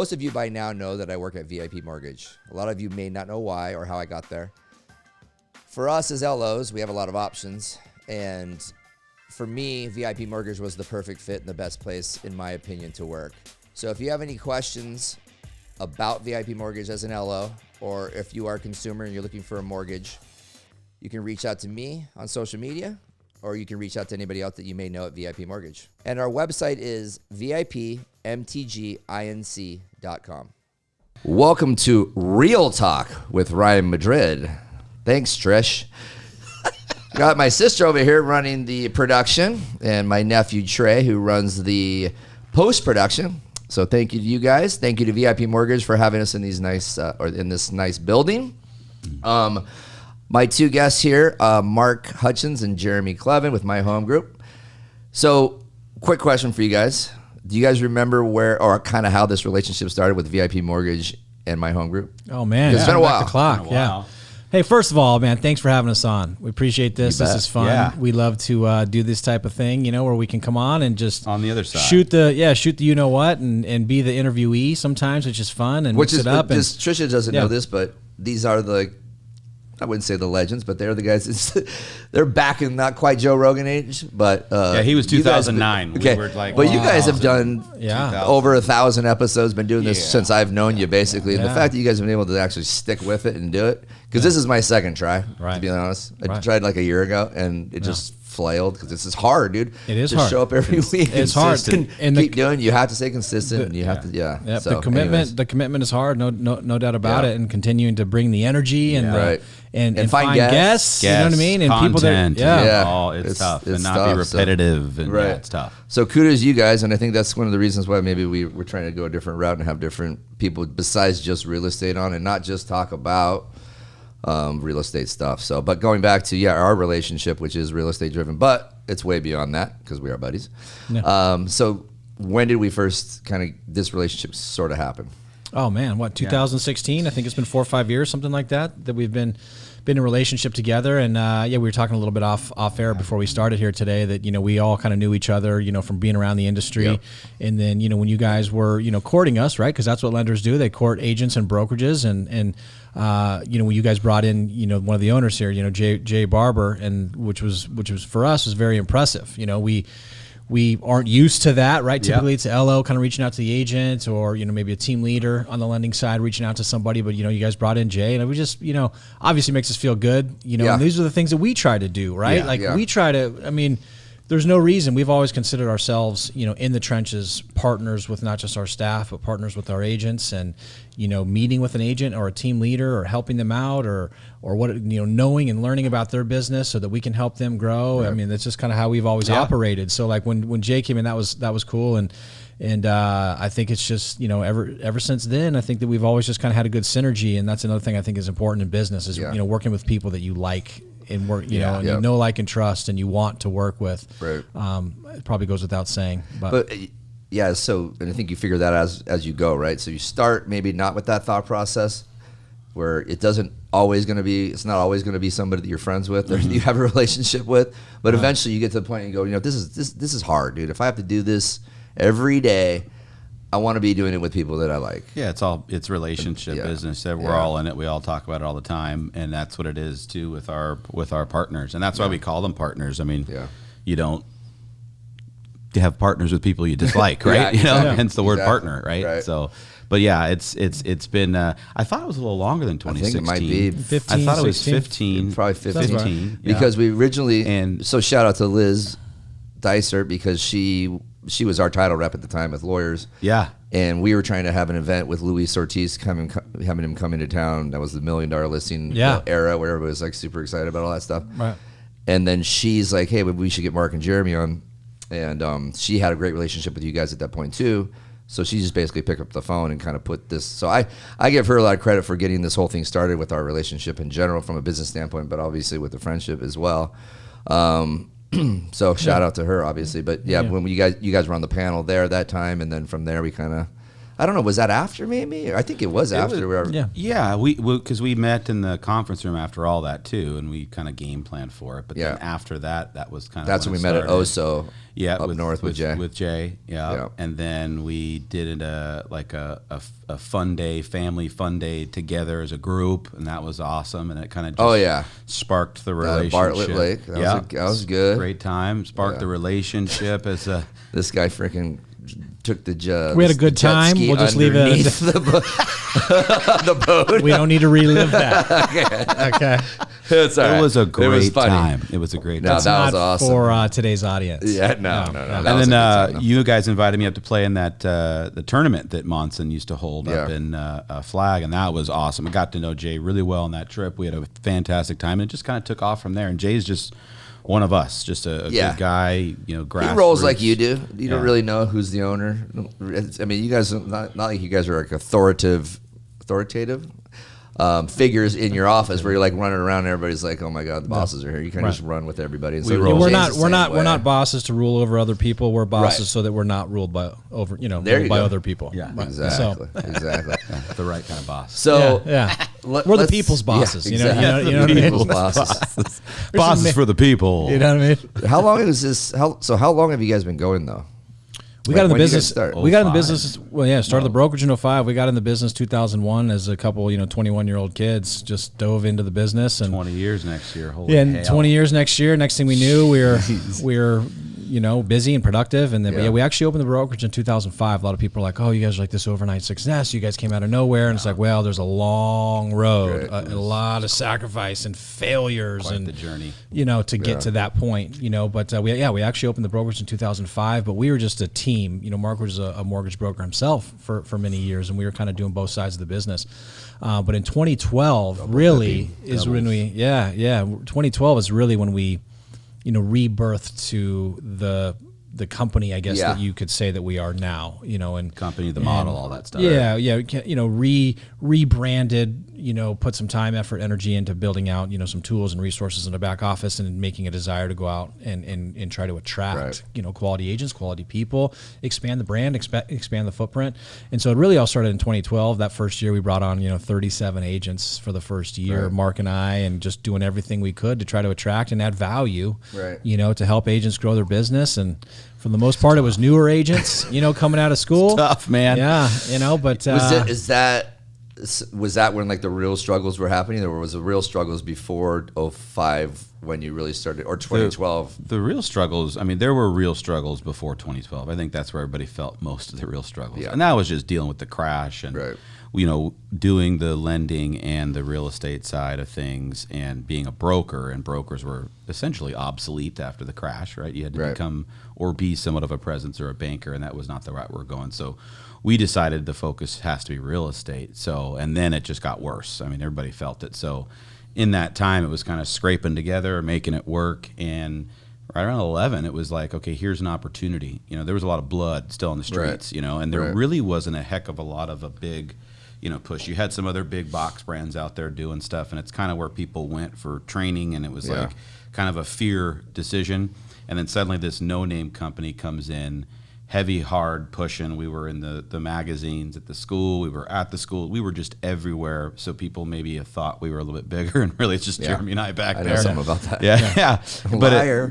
most of you by now know that I work at VIP Mortgage. A lot of you may not know why or how I got there. For us as LOs, we have a lot of options. And for me, VIP Mortgage was the perfect fit and the best place, in my opinion, to work. So if you have any questions about VIP Mortgage as an LO, or if you are a consumer and you're looking for a mortgage, you can reach out to me on social media, or you can reach out to anybody else that you may know at VIP Mortgage. And our website is VIPMTGINC.com. Welcome to Real Talk with Ryan Madrid. Thanks, Trish. Got my sister over here running the production, and my nephew Trey, who runs the post-production. So thank you to you guys. Thank you to VIP Mortgage for having us in these nice, in this nice building. My two guests here, Mark Hutchins and Jereme Kleven with my home group. So, quick question for you guys. Do you guys remember where, or kind of how this relationship started with VIP Mortgage and my home group? Oh, man. It's been a while. The clock. Yeah. Hey, first of all, man, thanks for having us on. We appreciate this. This is fun. Yeah. We love to do this type of thing, you know, where we can come on and just on the other side shoot the you know what and be the interviewee sometimes, which is fun and which mix is it up. And Trisha doesn't know this, but these are the, I wouldn't say the legends, but they're the guys. They're back in not quite Joe Rogan age, but yeah, he was 2009. Okay, we were like, but you guys have done over 1,000 episodes. Been doing this since I've known you, basically. And the fact that you guys have been able to actually stick with it and do it, because this is my second try, to be honest. I tried like a year ago, and it just flailed because this is hard, dude. It is hard. Just show up every week. It's hard. And keep doing. You have to stay consistent, and you have to, So, the commitment is hard, no doubt about it, and continuing to bring the energy and and find guests. You know what I mean? And content, people that it's tough and not be repetitive. And it's tough. So kudos to you guys, and I think that's one of the reasons why maybe we're trying to go a different route and have different people besides just real estate on, and not just talk about real estate stuff. So, but going back to our relationship, which is real estate driven, but it's way beyond that because we are buddies. Yeah. So when did we first this relationship sort of happen? Oh man, 2016? I think it's been 4 or 5 years, something like that we've been in a relationship together. And we were talking a little bit off air before we started here today that, you know, we all kind of knew each other, you know, from being around the industry. Yep. And then, you know, when you guys were, you know, courting us, right? Because that's what lenders do. They court agents and brokerages. And you know, when you guys brought in, you know, one of the owners here, you know, Jay Barber, and which was for us was very impressive. You know, we aren't used to that, right? Typically it's LO kind of reaching out to the agent, or, you know, maybe a team leader on the lending side reaching out to somebody. But, you know, you guys brought in Jay, and we just, you know, obviously makes us feel good, you know, and these are the things that we try to do, right? We try to, I mean, there's no reason. We've always considered ourselves, you know, in the trenches, partners with not just our staff, but partners with our agents, and, you know, meeting with an agent or a team leader or helping them out or what, you know, knowing and learning about their business so that we can help them grow. Right. I mean, that's just kind of how we've always operated. So like when Jay came in, that was cool. And I think it's just, you know, ever since then, I think that we've always just kind of had a good synergy. And that's another thing I think is important in business is, you know, working with people that you like and work, you know, and you know, like, and trust, and you want to work with. Right. It probably goes without saying, but yeah. So, and I think you figure that as you go, right? So you start maybe not with that thought process where it's not always going to be somebody that you're friends with or you have a relationship with, but eventually you get to the point and you go, you know, this is hard, dude. If I have to do this every day, I want to be doing it with people that I like. Yeah, it's relationship business. We're all in it. We all talk about it all the time, and that's what it is too with our partners, and that's why we call them partners. I mean, you don't have partners with people you dislike, right? You know, hence the word partner, right? So, but yeah, it's been. I thought it was a little longer than 2016. I think it might be 15. I thought it was 16. 15. Probably 15. Right. Because we originally so shout out to Liz Dicer because she was our title rep at the time with lawyers. Yeah. And we were trying to have an event with Luis Ortiz having him come into town. That was the $1 million listing era where everybody was like super excited about all that stuff. Right. And then she's like, hey, we should get Mark and Jereme on. And she had a great relationship with you guys at that point too. So she just basically picked up the phone and kind of put this. So I give her a lot of credit for getting this whole thing started with our relationship in general from a business standpoint, but obviously with the friendship as well. So shout out to her, obviously. But when you guys were on the panel there that time, and then from there we kind of, I don't know. Was that after maybe? I think it was after. Yeah. Because we met in the conference room after all that too, and we kind of game planned for it. But then after that was kind of that's when we met at Oso. Yeah, up north with Jay. With Jay, and then we did a fun day, family fun day together as a group, and that was awesome. And it kind of sparked the relationship. Bartlett Lake, that was good. Great time. Sparked the relationship as a. This guy freaking took the jet. We had a good time. We'll just leave it the boat. We don't need to relive that. Okay. It's all right. It was a great time. It was a great time. That was awesome. For today's audience. Yeah, no. And then you guys invited me up to play in that the tournament that Monson used to hold up in Flag, and that was awesome. I got to know Jay really well on that trip. We had a fantastic time, and it just kind of took off from there. And Jay's just one of us, just a good guy, grassroots. He rolls like you do. You don't really know who's the owner. I mean, you guys, not like you guys are like authoritative figures in your office where you're like running around and everybody's like, oh my God, the bosses are here. You kind of just run with everybody. And so we're not bosses to rule over other people. We're bosses so that we're not ruled by other people. Yeah, exactly. Exactly. The right kind of boss. So we're the people's bosses. Yeah, exactly. You know what I mean? People's bosses. Bosses for the people. You know what I mean? How long is this? How long have you guys been going though? We got in the business. We got in the business. Well, started the brokerage in 2005. We got in the business 2001 as a couple, 21-year-old kids. Just dove into the business and 20 years next year. Holy hell. 20 years next year. Next thing we knew, we were busy and productive. And then we actually opened the brokerage in 2005. A lot of people are like, oh, you guys are like this overnight success. You guys came out of nowhere. And it's like, well, there's a long road, a lot of sacrifice and failures. Quite and the journey. To get to that point, But we actually opened the brokerage in 2005, but we were just a team. Mark was a mortgage broker himself for many years, and we were kind of doing both sides of the business. But in 2012, really is when we 2012 is really when we rebirthed to the company, I guess that you could say that we are now, and company, the model, all that stuff. Rebranded, put some time, effort, energy into building out, some tools and resources in the back office and making a desire to go out and try to attract, quality agents, quality people, expand the brand, expand the footprint. And so it really all started in 2012. That first year we brought on, 37 agents for the first year, Mark and I, and just doing everything we could to try to attract and add value, to help agents grow their business. And for the most part, it was newer agents, coming out of school. It's tough, man. Yeah, but was that when like the real struggles were happening, or was the real struggles before 2005 when you really started, or 2012? The real struggles, I mean, there were real struggles before 2012. I think that's where everybody felt most of the real struggles. And that was just dealing with the crash and doing the lending and the real estate side of things and being a broker, and brokers were essentially obsolete after the crash, right? You had to become or be somewhat of a presence or a banker, and that was not the route we're going. So we decided the focus has to be real estate. So, and then it just got worse. I mean, everybody felt it. So in that time, it was kind of scraping together, making it work. And right around 11, it was like, okay, here's an opportunity. There was a lot of blood still on the streets, and there really wasn't a heck of a lot of a big, push. You had some other big box brands out there doing stuff, and it's kind of where people went for training, and it was like kind of a fear decision. And then suddenly this no-name company comes in, heavy, hard pushing. We were in the magazines at the school. We were at the school. We were just everywhere. So people maybe have thought we were a little bit bigger, and really it's just Jereme and I back there. I know something about that. Yeah. But liar.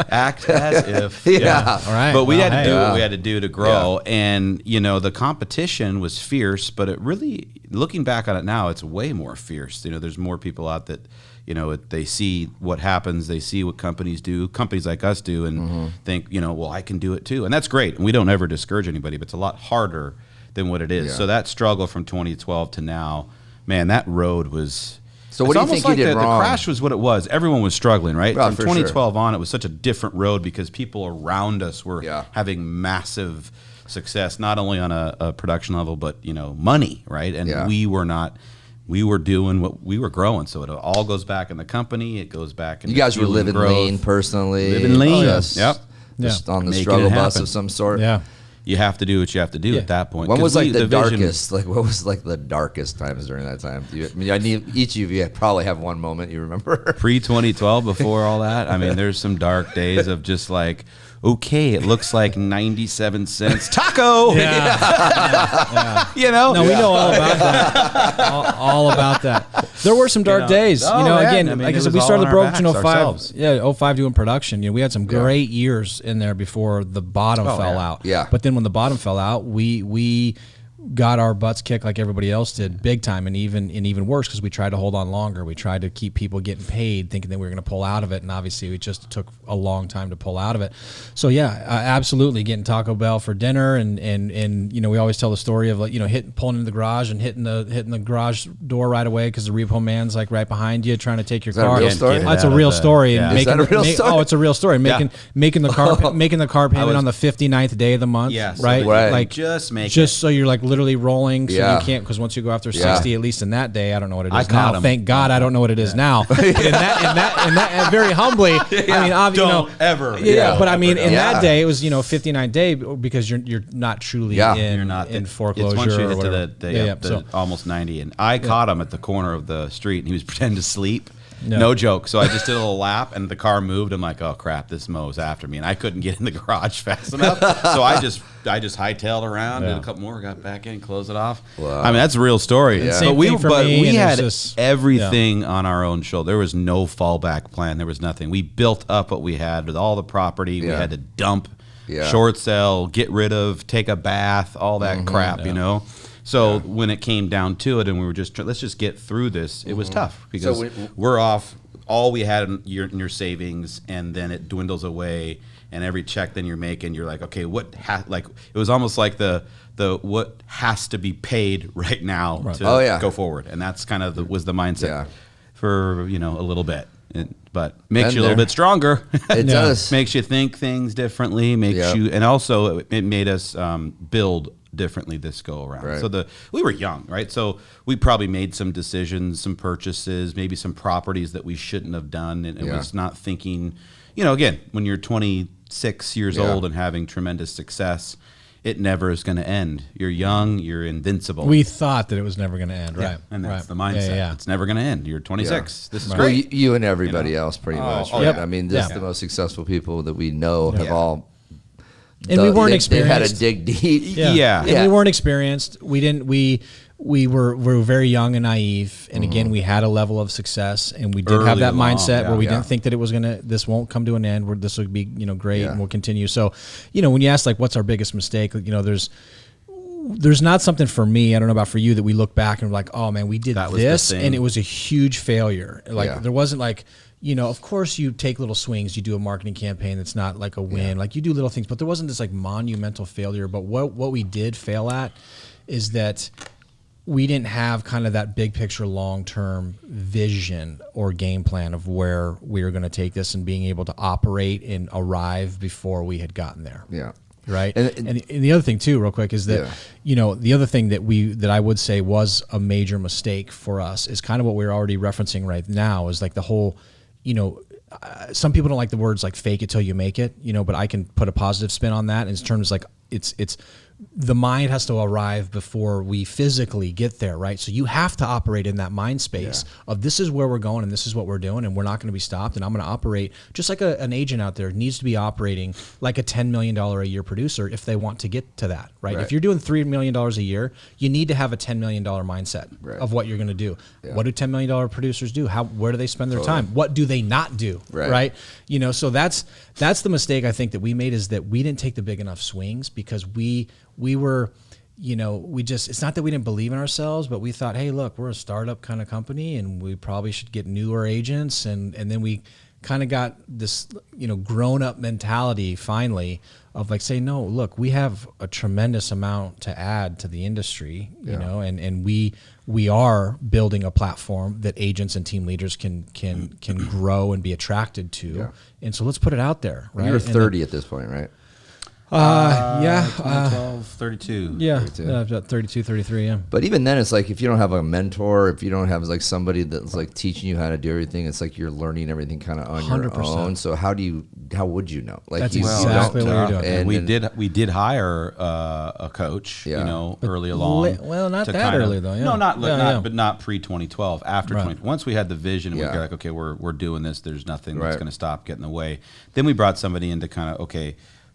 Act as if. All right. But we had to do what we had to do to grow. And, the competition was fierce, but it really, looking back on it now, it's way more fierce. There's more people out that, they see what happens, they see what companies do, companies like us do, and think, well, I can do it too. And that's great. And we don't ever discourage anybody, but it's a lot harder than what it is. Yeah. So that struggle from 2012 to now, man, that road was... So what do you think you did wrong? The crash was what it was. Everyone was struggling, right? Well, from 2012 on, it was such a different road because people around us were having massive success, not only on a production level, but, money, right? And we were not... We were doing what we were growing, so it all goes back in the company. It goes back in you guys were living lean personally. Living lean, just on the struggle bus of some sort. Yeah, you have to do what you have to do at that point. When was like the darkest? Like what was like the darkest times during that time? I need each of you probably have one moment you remember. Pre 2012, before all that. I mean, there's some dark days of just like, okay, it looks like 97 cents taco. You know? No, we know all about that. All about that. There were some dark days. Again, I mean, like I it said, was we all started on the our brokerage in backs 05. ourselves. Yeah, 05 doing production. We had some great years in there before the bottom fell out. Yeah. But then when the bottom fell out, we got our butts kicked like everybody else did, big time, and even worse because we tried to hold on longer. We tried to keep people getting paid, thinking that we were going to pull out of it, and obviously it just took a long time to pull out of it. So absolutely getting Taco Bell for dinner, and we always tell the story of pulling into the garage and hitting the garage door right away because the repo man's like right behind you trying to take your car. Is that a real story? That's a real story. Yeah. Is that a real story? Oh, it's a real story. Making the car payment on the 59th day of the month. Yes. Right. Right. Like just so you're like literally rolling, so Yeah. you can't, because once you go after 60, at least in that day, I don't know what it is I caught now. him. Thank God I don't know what it is now. And that very humbly, I mean, don't ever. but I mean, in Yeah. that day, it was 59 day because you're not truly You're not in It's foreclosure once you or hit to whatever. the almost 90, and I caught him at the corner of the street, and he was pretending to sleep. Yeah. No joke. So I just did a little lap, and the car moved. I'm like, oh crap, this mo's after me, and I couldn't get in the garage fast enough. So I just hightailed around, did a couple more, got back in, closed it off. Wow. I mean, that's a real story. Yeah. Same thing for me, we and had it's just- everything on our own shoulder. There was no fallback plan. There was nothing. We built up what we had with all the property. We had to dump, short sell, get rid of, take a bath, all that crap. So when it came down to it, and we were just let's just get through this, it was tough because we're off all we had in your savings, and then it dwindles away, and every check then you're making, you're like, okay, it was almost like the what has to be paid right now to go forward, and that's kind of was the mindset for a little bit. But makes you a little bit stronger. It does. Makes you think things differently. And also it made us build differently this go around. Right. So we were young, right? So we probably made some decisions, some purchases, maybe some properties that we shouldn't have done, and it was not thinking. Again, when you're 26 years old and having tremendous success, it never is going to end. You're young, you're invincible. We thought that it was never going to end, right? And that's the mindset. Yeah. It's never going to end. You're 26. This is Well, great. you and everybody else pretty much. Right? Yep. I mean, the most successful people that we know have all. And we weren't They experienced. had to dig deep. Yeah. And we weren't experienced. We didn't. We were very young and naive. And again, we had a level of success, and we did have that mindset where we didn't think that it was this won't come to an end. Where this will be great, and we'll continue. So, when you ask like, what's our biggest mistake? There's not something for me, I don't know about for you, that we look back and we're like, oh man, we did this and it was a huge failure. Like there wasn't like, of course you take little swings, you do a marketing campaign that's not like a win, like you do little things, but there wasn't this like monumental failure. But what we did fail at is that we didn't have kind of that big picture, long-term vision or game plan of where we were going to take this and being able to operate and arrive before we had gotten there. Yeah. Right. And the other thing too, real quick, is that, the other thing that I would say was a major mistake for us is kind of what we're already referencing right now, is like the whole, some people don't like the words like fake it till you make it, but I can put a positive spin on that in terms like it's the mind has to arrive before we physically get there, right? So you have to operate in that mind space of this is where we're going and this is what we're doing, and we're not going to be stopped, and I'm going to operate just like an agent out there needs to be operating like a $10 million a year producer if they want to get to that, right? If you're doing $3 million a year, you need to have a $10 million mindset of what you're going to do. What do $10 million producers do? Where do they spend their time? What do they not do, right? So that's the mistake I think that we made, is that we didn't take the big enough swings because we were, it's not that we didn't believe in ourselves, but we thought, hey, look, we're a startup kind of company and we probably should get newer agents. And then we kind of got this, grown up mentality finally of like, say, no, look, we have a tremendous amount to add to the industry, and we are building a platform that agents and team leaders can grow and be attracted to. And so let's put it out there, right? You're 30 at this point, right? 12, 32. Yeah, 32. About 32, 33, yeah. But even then, it's like if you don't have a mentor, if you don't have like somebody that's like teaching you how to do everything, it's like you're learning everything kind of on 100%. Your own. So how would you know? Like that's exactly what you're doing. And we did hire a coach, early along. Well, not that early though. Yeah. No, but not pre 2012. After 20, once we had the vision, we were like, okay, we're doing this. There's nothing that's going to stop, get in the way. Then we brought somebody in to kind of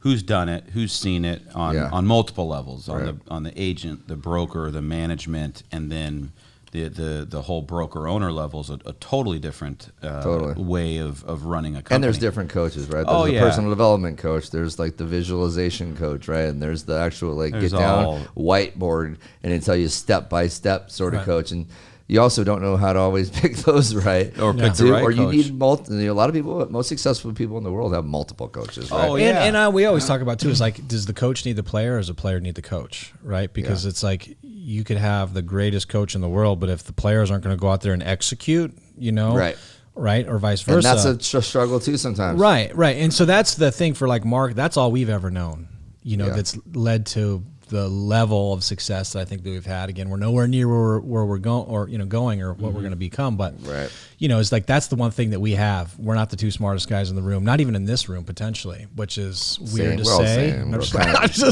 who's done it, who's seen it on multiple levels, on the agent, the broker, the management, and then the whole broker owner level is a totally different way of running a company. And there's different coaches, right? There's a personal development coach. There's like the visualization coach, right? And there's the actual get down whiteboard and they tell you step by step sort of coach. And you also don't know how to always pick those right, or pick the right or coach. You need a lot of people, most successful people in the world have multiple coaches, right? Oh yeah, and we always talk about too is like, does the coach need the player, or does the player need the coach, right? Because it's like you could have the greatest coach in the world, but if the players aren't going to go out there and execute, right, or vice versa, and that's a struggle too sometimes. Right, and so that's the thing for like Mark. That's all we've ever known, that's led to the level of success that I think that we've had. Again, we're nowhere near where we're going, or going, or what we're going to become. But it's like that's the one thing that we have. We're not the two smartest guys in the room, not even in this room potentially, which is weird to say. We're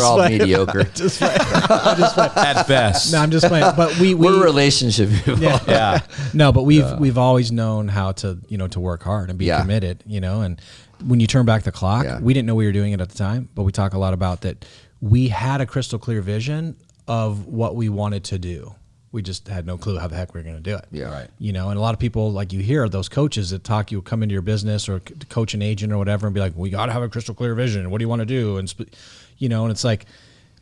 all mediocre at best. No, I'm just playing. But we're relationship people. Yeah. No, but we've always known how to to work hard and be committed. And when you turn back the clock, we didn't know we were doing it at the time, but we talk a lot about that. We had a crystal clear vision of what we wanted to do. We just had no clue how the heck we were going to do it. Yeah, right. And a lot of people, like you hear those coaches that come into your business or coach an agent or whatever and be like, we got to have a crystal clear vision. What do you want to do? And, and it's like,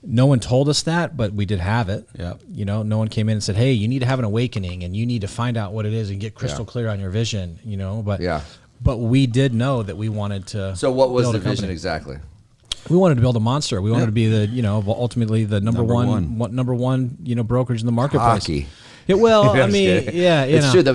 no one told us that, but we did have it. Yeah. No one came in and said, hey, you need to have an awakening and you need to find out what it is and get crystal clear on your vision, but we did know that we wanted to. So what was the vision exactly? We wanted to build a monster. We wanted to be ultimately the number one brokerage in the marketplace. Hockey. It's true that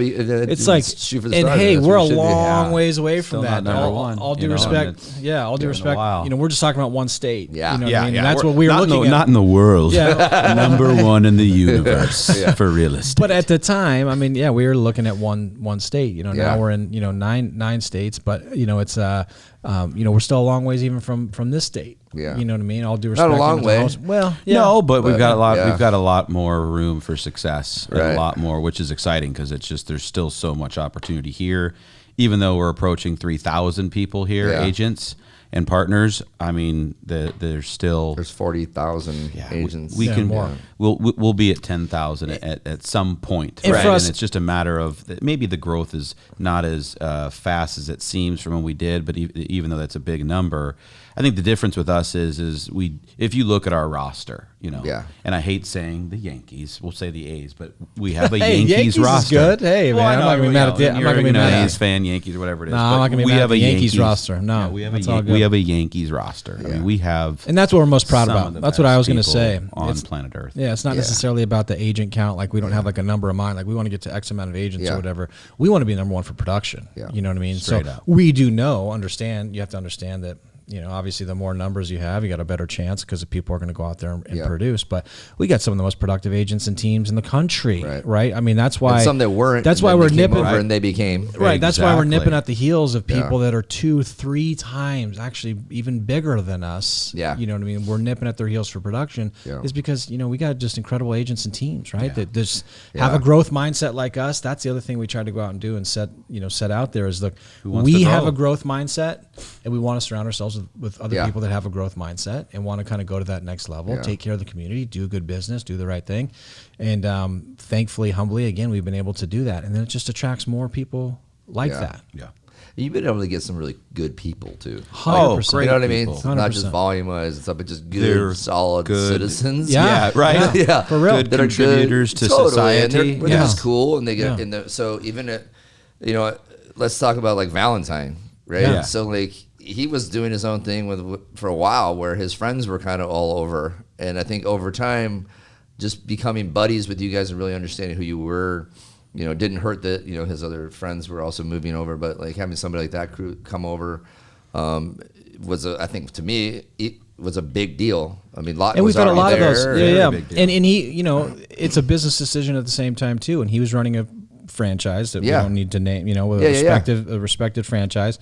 it's like, shoot for the and stars, hey, we're a be. long ways away from Still that. not number one. All due respect. All due respect. We're just talking about one state. Yeah. And that's what we were looking at. Not in the world. Yeah. Number one in the universe for real estate. But at the time, we were looking at one state. Now we're in nine states, but it's we're still a long ways even from this state. Yeah. You know what I mean? All due respect. Not a long way. Well, no, but we've got a lot. We've got a lot more room for success. Right. A lot more, which is exciting because it's just there's still so much opportunity here. Even though we're approaching 3,000 people here, agents and partners. There's 40,000 agents. We can more. We'll be at 10,000 at some point, right? And it's just a matter of maybe the growth is not as fast as it seems from when we did, but even though that's a big number, I think the difference with us is if you look at our roster, and I hate saying the Yankees, we'll say the A's, but we have a Yankees roster. Is good. Hey, man, I'm not going to be mad at the. I'm not going to be mad at A's fan, Yankees, or whatever it is. No, I'm not going to be mad at the Yankees roster. No, we have a Yankees roster. We have, and that's what we're most proud about. That's what I was going to say on planet Earth. Yeah, it's not necessarily about the agent count. Like we don't have like a number in mind. Like we want to get to X amount of agents or whatever. We want to be number one for production. Yeah. You know what I mean? Straight up. We do understand. You have to understand that. Obviously the more numbers you have, you got a better chance because the people are going to go out there and produce. But we got some of the most productive agents and teams in the country, right? That's why. And some that weren't. That's why we're nipping over and they became. Right. That's why we're nipping at the heels of people that are 2-3 times actually even bigger than us. Yeah. You know what I mean? We're nipping at their heels for production. Yeah. Is because we got just incredible agents and teams, right? That just have a growth mindset like us. That's the other thing we try to go out and do and set out there is look, we have a growth mindset and we want to surround ourselves with other people that have a growth mindset and want to kind of go to that next level, take care of the community, do good business, do the right thing. And thankfully, humbly, again, we've been able to do that. And then it just attracts more people like that. Yeah. You've been able to get some really good people, too. 100%. You know what I mean? It's 100%. not just volume-wise and stuff, but just good, solid citizens. Yeah, right. Yeah. For real. Good contributors to society. And they're just cool. And they get so even at, let's talk about like Valentine, right? Yeah. So like he was doing his own thing for a while where his friends were kind of all over. And I think over time, just becoming buddies with you guys and really understanding who you were, didn't hurt that, his other friends were also moving over. But like having somebody like that crew come over was, I think to me, was a big deal. I mean, and we've had a lot of those. Yeah. And he, it's a business decision at the same time too. And he was running a franchise that we don't need to name, a respected franchise.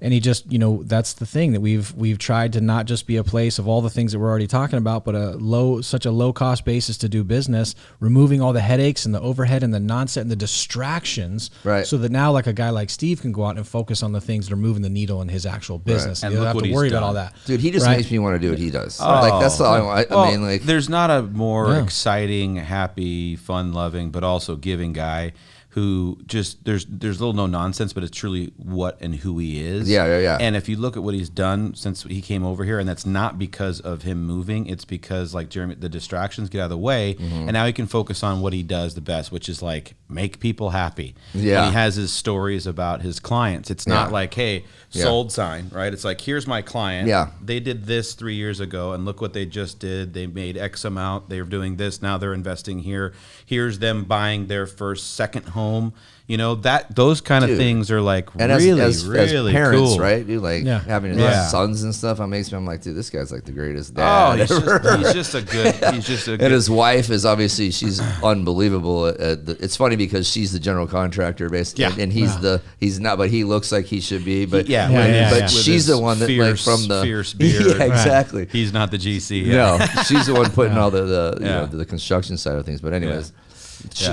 And he just, that's the thing that we've tried to not just be a place of all the things that we're already talking about, but such a low cost basis to do business, removing all the headaches and the overhead and the nonsense and the distractions, right? So that now, like a guy like Steve can go out and focus on the things that are moving the needle in his actual business. Right. And you don't have to worry about all that, dude. He just makes me want to do what he does. Oh. Like that's all I mean, like there's not a more exciting, happy, fun-loving, but also giving guy who just there's little no nonsense, but it's truly what and who he is. Yeah. And if you look at what he's done since he came over here, and that's not because of him moving, it's because like Jereme, the distractions get out of the way, and now he can focus on what he does the best, which is like make people happy. Yeah. And he has his stories about his clients. It's not like, hey, sold sign, right? It's like, here's my client. Yeah. They did this 3 years ago, and look what they just did. They made X amount. They're doing this. Now they're investing here. Here's them buying their second home. Those kind of things are like and really as parents, cool, right? Dude, like having sons and stuff. I'm like, dude, this guy's like the greatest dad. He's just a good. And his wife is obviously she's unbelievable. It's funny because she's the general contractor, basically, and he's not, but he looks like he should be. But but she's the one that like from the fierce beard. Yeah, exactly. Right. He's not the GC. No, she's the one putting all the construction side of things. But anyways,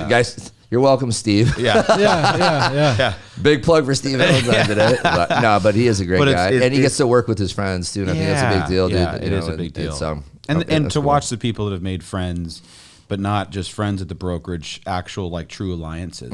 guys. You're welcome, Steve. Yeah. Big plug for Steve Valentine today. But he is a great guy, and he gets to work with his friends too. And I think that's a big deal, dude. Yeah, it is a big deal. And to watch the people that have made friends, but not just friends at the brokerage, actual like true alliances.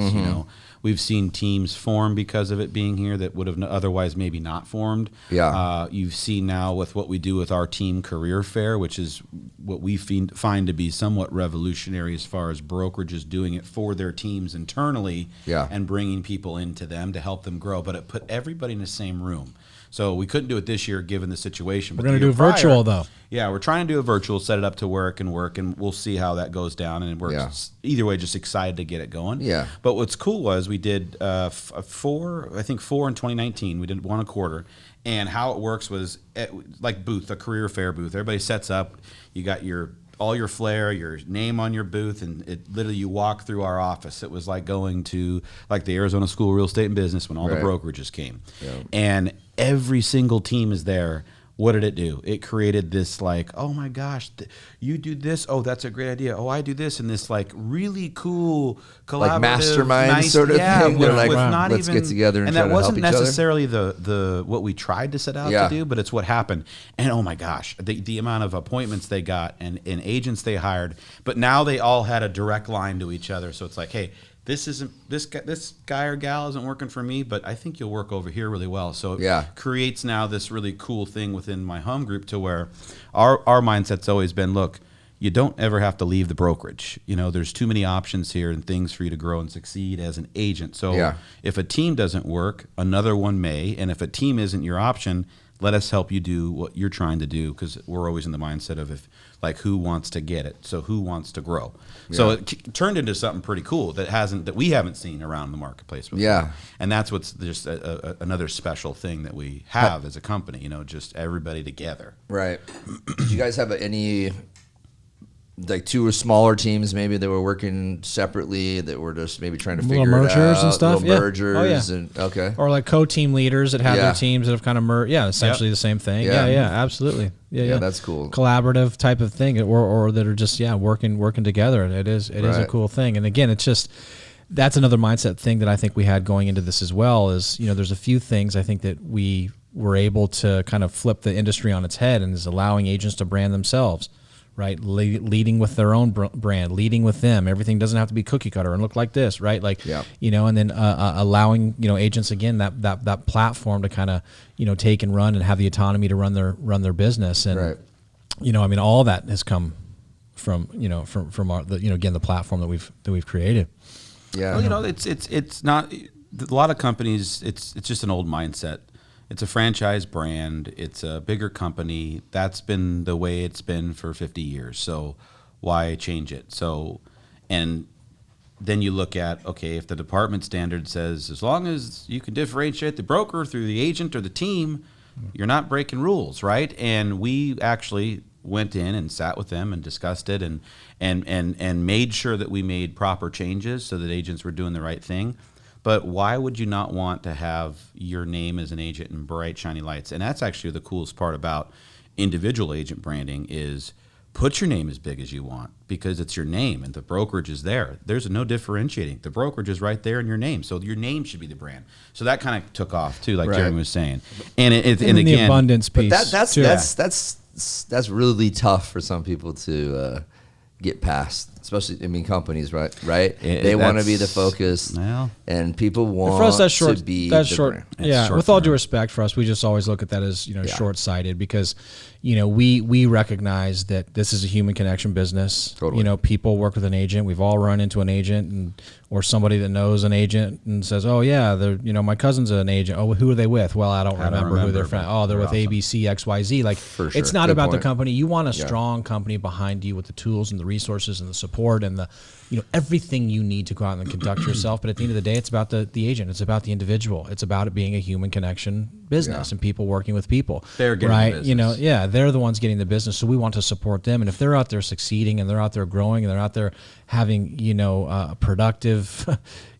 We've seen teams form because of it being here that would have otherwise maybe not formed. Yeah. You've seen now with what we do with our team career fair, which is what we find to be somewhat revolutionary as far as brokerages doing it for their teams internally and bringing people into them to help them grow. But it put everybody in the same room. So we couldn't do it this year given the situation. We're going to do virtual though. Yeah, we're trying to do a virtual, set it up to work, and we'll see how that goes down. And it works either way. Just excited to get it going. Yeah. But what's cool was we did four in 2019. We did one a quarter, and how it works was like a career fair booth. Everybody sets up. You got all your flair, your name on your booth, and it literally you walk through our office. It was like going to like the Arizona School of Real Estate and Business when all the brokerages came, and every single team is there. What did it do? It created this like, oh my gosh, you do this. Oh, that's a great idea. Oh, I do this, and this like really cool collaborative, like mastermind sort of thing. With, like, let's get together and that wasn't help each necessarily the what we tried to set out to do, but it's what happened. And oh my gosh, the amount of appointments they got and agents they hired, but now they all had a direct line to each other. So it's like, hey, this guy or gal isn't working for me, but I think you'll work over here really well. So it creates now this really cool thing within my home group to where our mindset's always been, look, you don't ever have to leave the brokerage. There's too many options here and things for you to grow and succeed as an agent. So if a team doesn't work, another one may. And if a team isn't your option, let us help you do what you're trying to do, because we're always in the mindset of who wants to get it, so who wants to grow. So it turned into something pretty cool that we haven't seen around the marketplace before. Yeah, and that's what's just another special thing that we have as a company. Just everybody together. Right. Did you guys have any like two smaller teams maybe that were working separately that were just maybe trying to figure it out? Little mergers and stuff. Mergers and or like co-team leaders that have their teams that have kind of merged. Yeah, essentially the same thing. Yeah, absolutely. Yeah, that's cool. Collaborative type of thing, or that are just working together. It is a cool thing. And again, it's just that's another mindset thing that I think we had going into this as well. Is there's a few things I think that we were able to kind of flip the industry on its head, and is allowing agents to brand themselves. Right, leading with their own brand, leading with them. Everything doesn't have to be cookie cutter and look like this, right? And then allowing agents again that platform to kind of take and run and have the autonomy to run their business. And all that has come from our again the platform that we've created. Yeah, well, it's not a lot of companies. It's just an old mindset. It's a franchise brand. It's a bigger company. That's been the way it's been for 50 years. So why change it? So, and then you look at, okay, if the department standard says as long as you can differentiate the broker through the agent or the team, You're not breaking rules, right? And we actually went in and sat with them and discussed it and made sure that we made proper changes so that agents were doing the right thing. But why would you not want to have your name as an agent in bright, shiny lights? And that's actually the coolest part about individual agent branding is put your name as big as you want because it's your name and the brokerage is there. There's no differentiating. The brokerage is right there in your name. So your name should be the brand. So that kind of took off too, like Jereme was saying. And and again, the abundance piece. But that's really tough for some people to get past, especially companies, right? They want to be the focus, and people want for us, that's short, to be that's short. brand. Yeah, with all due respect for us, we just always look at that as short-sighted because we recognize that this is a human connection business. Totally. People work with an agent. We've all run into an agent or somebody that knows an agent and says, "Oh yeah, they're my cousin's an agent. Oh, who are they with? Well, I don't remember who they're from. Oh, they're with ABC XYZ. Like for sure. It's not about the company. You want a strong company behind you with the tools and the resources and the support and the everything you need to go out and conduct yourself. But at the end of the day, it's about the agent. It's about the individual. It's about it being a human connection business and people working with people. They're getting the business. They're the ones getting the business. So we want to support them. And if they're out there succeeding and they're out there growing and they're out there having productive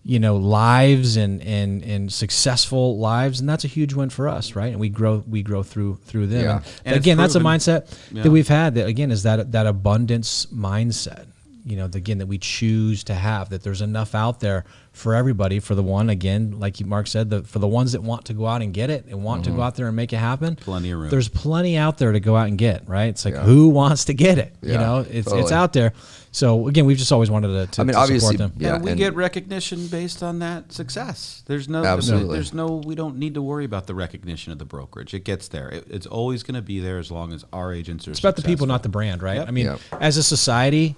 lives and successful lives, and that's a huge win for us, right? And we grow through them. Yeah. And again, that's a mindset that we've had. That again is that abundance mindset. That we choose to have, that there's enough out there for everybody, for the one, again, like Mark said, for the ones that want to go out and get it and want to go out there and make it happen. Plenty of room. There's plenty out there to go out and get, right? It's like, who wants to get it? It's out there. So again, we've just always wanted to obviously, support them. Yeah, and we get recognition based on that success. We don't need to worry about the recognition of the brokerage. It gets there. It's always going to be there as long as our agents are It's about the people, not the brand, right? Yep. As a society,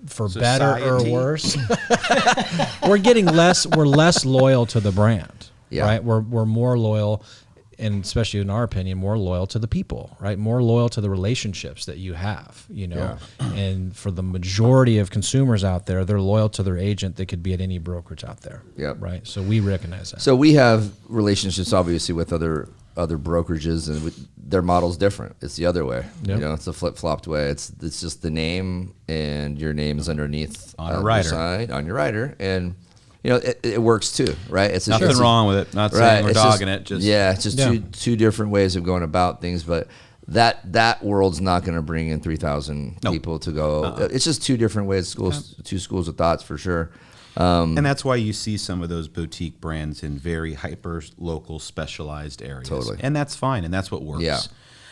for better or worse, we're less loyal to the brand, right? We're more loyal, and especially in our opinion, more loyal to the people, right? More loyal to the relationships that you have, and for the majority of consumers out there, they're loyal to their agent that could be at any brokerage out there, right? So we recognize that. So we have relationships obviously with other brokerages, and their model's different. It's the other way. It's a flip-flopped way. It's just the name, and your name is underneath on a rider, on your rider, and it works too, right? It's nothing wrong with it. Not saying we're dogging it. It's just two different ways of going about things, but that world's not going to bring in 3,000 people to go. It's just two different ways. Two schools of thoughts for sure. And that's why you see some of those boutique brands in very hyper local specialized areas. Totally. And that's fine. And that's what works. Yeah.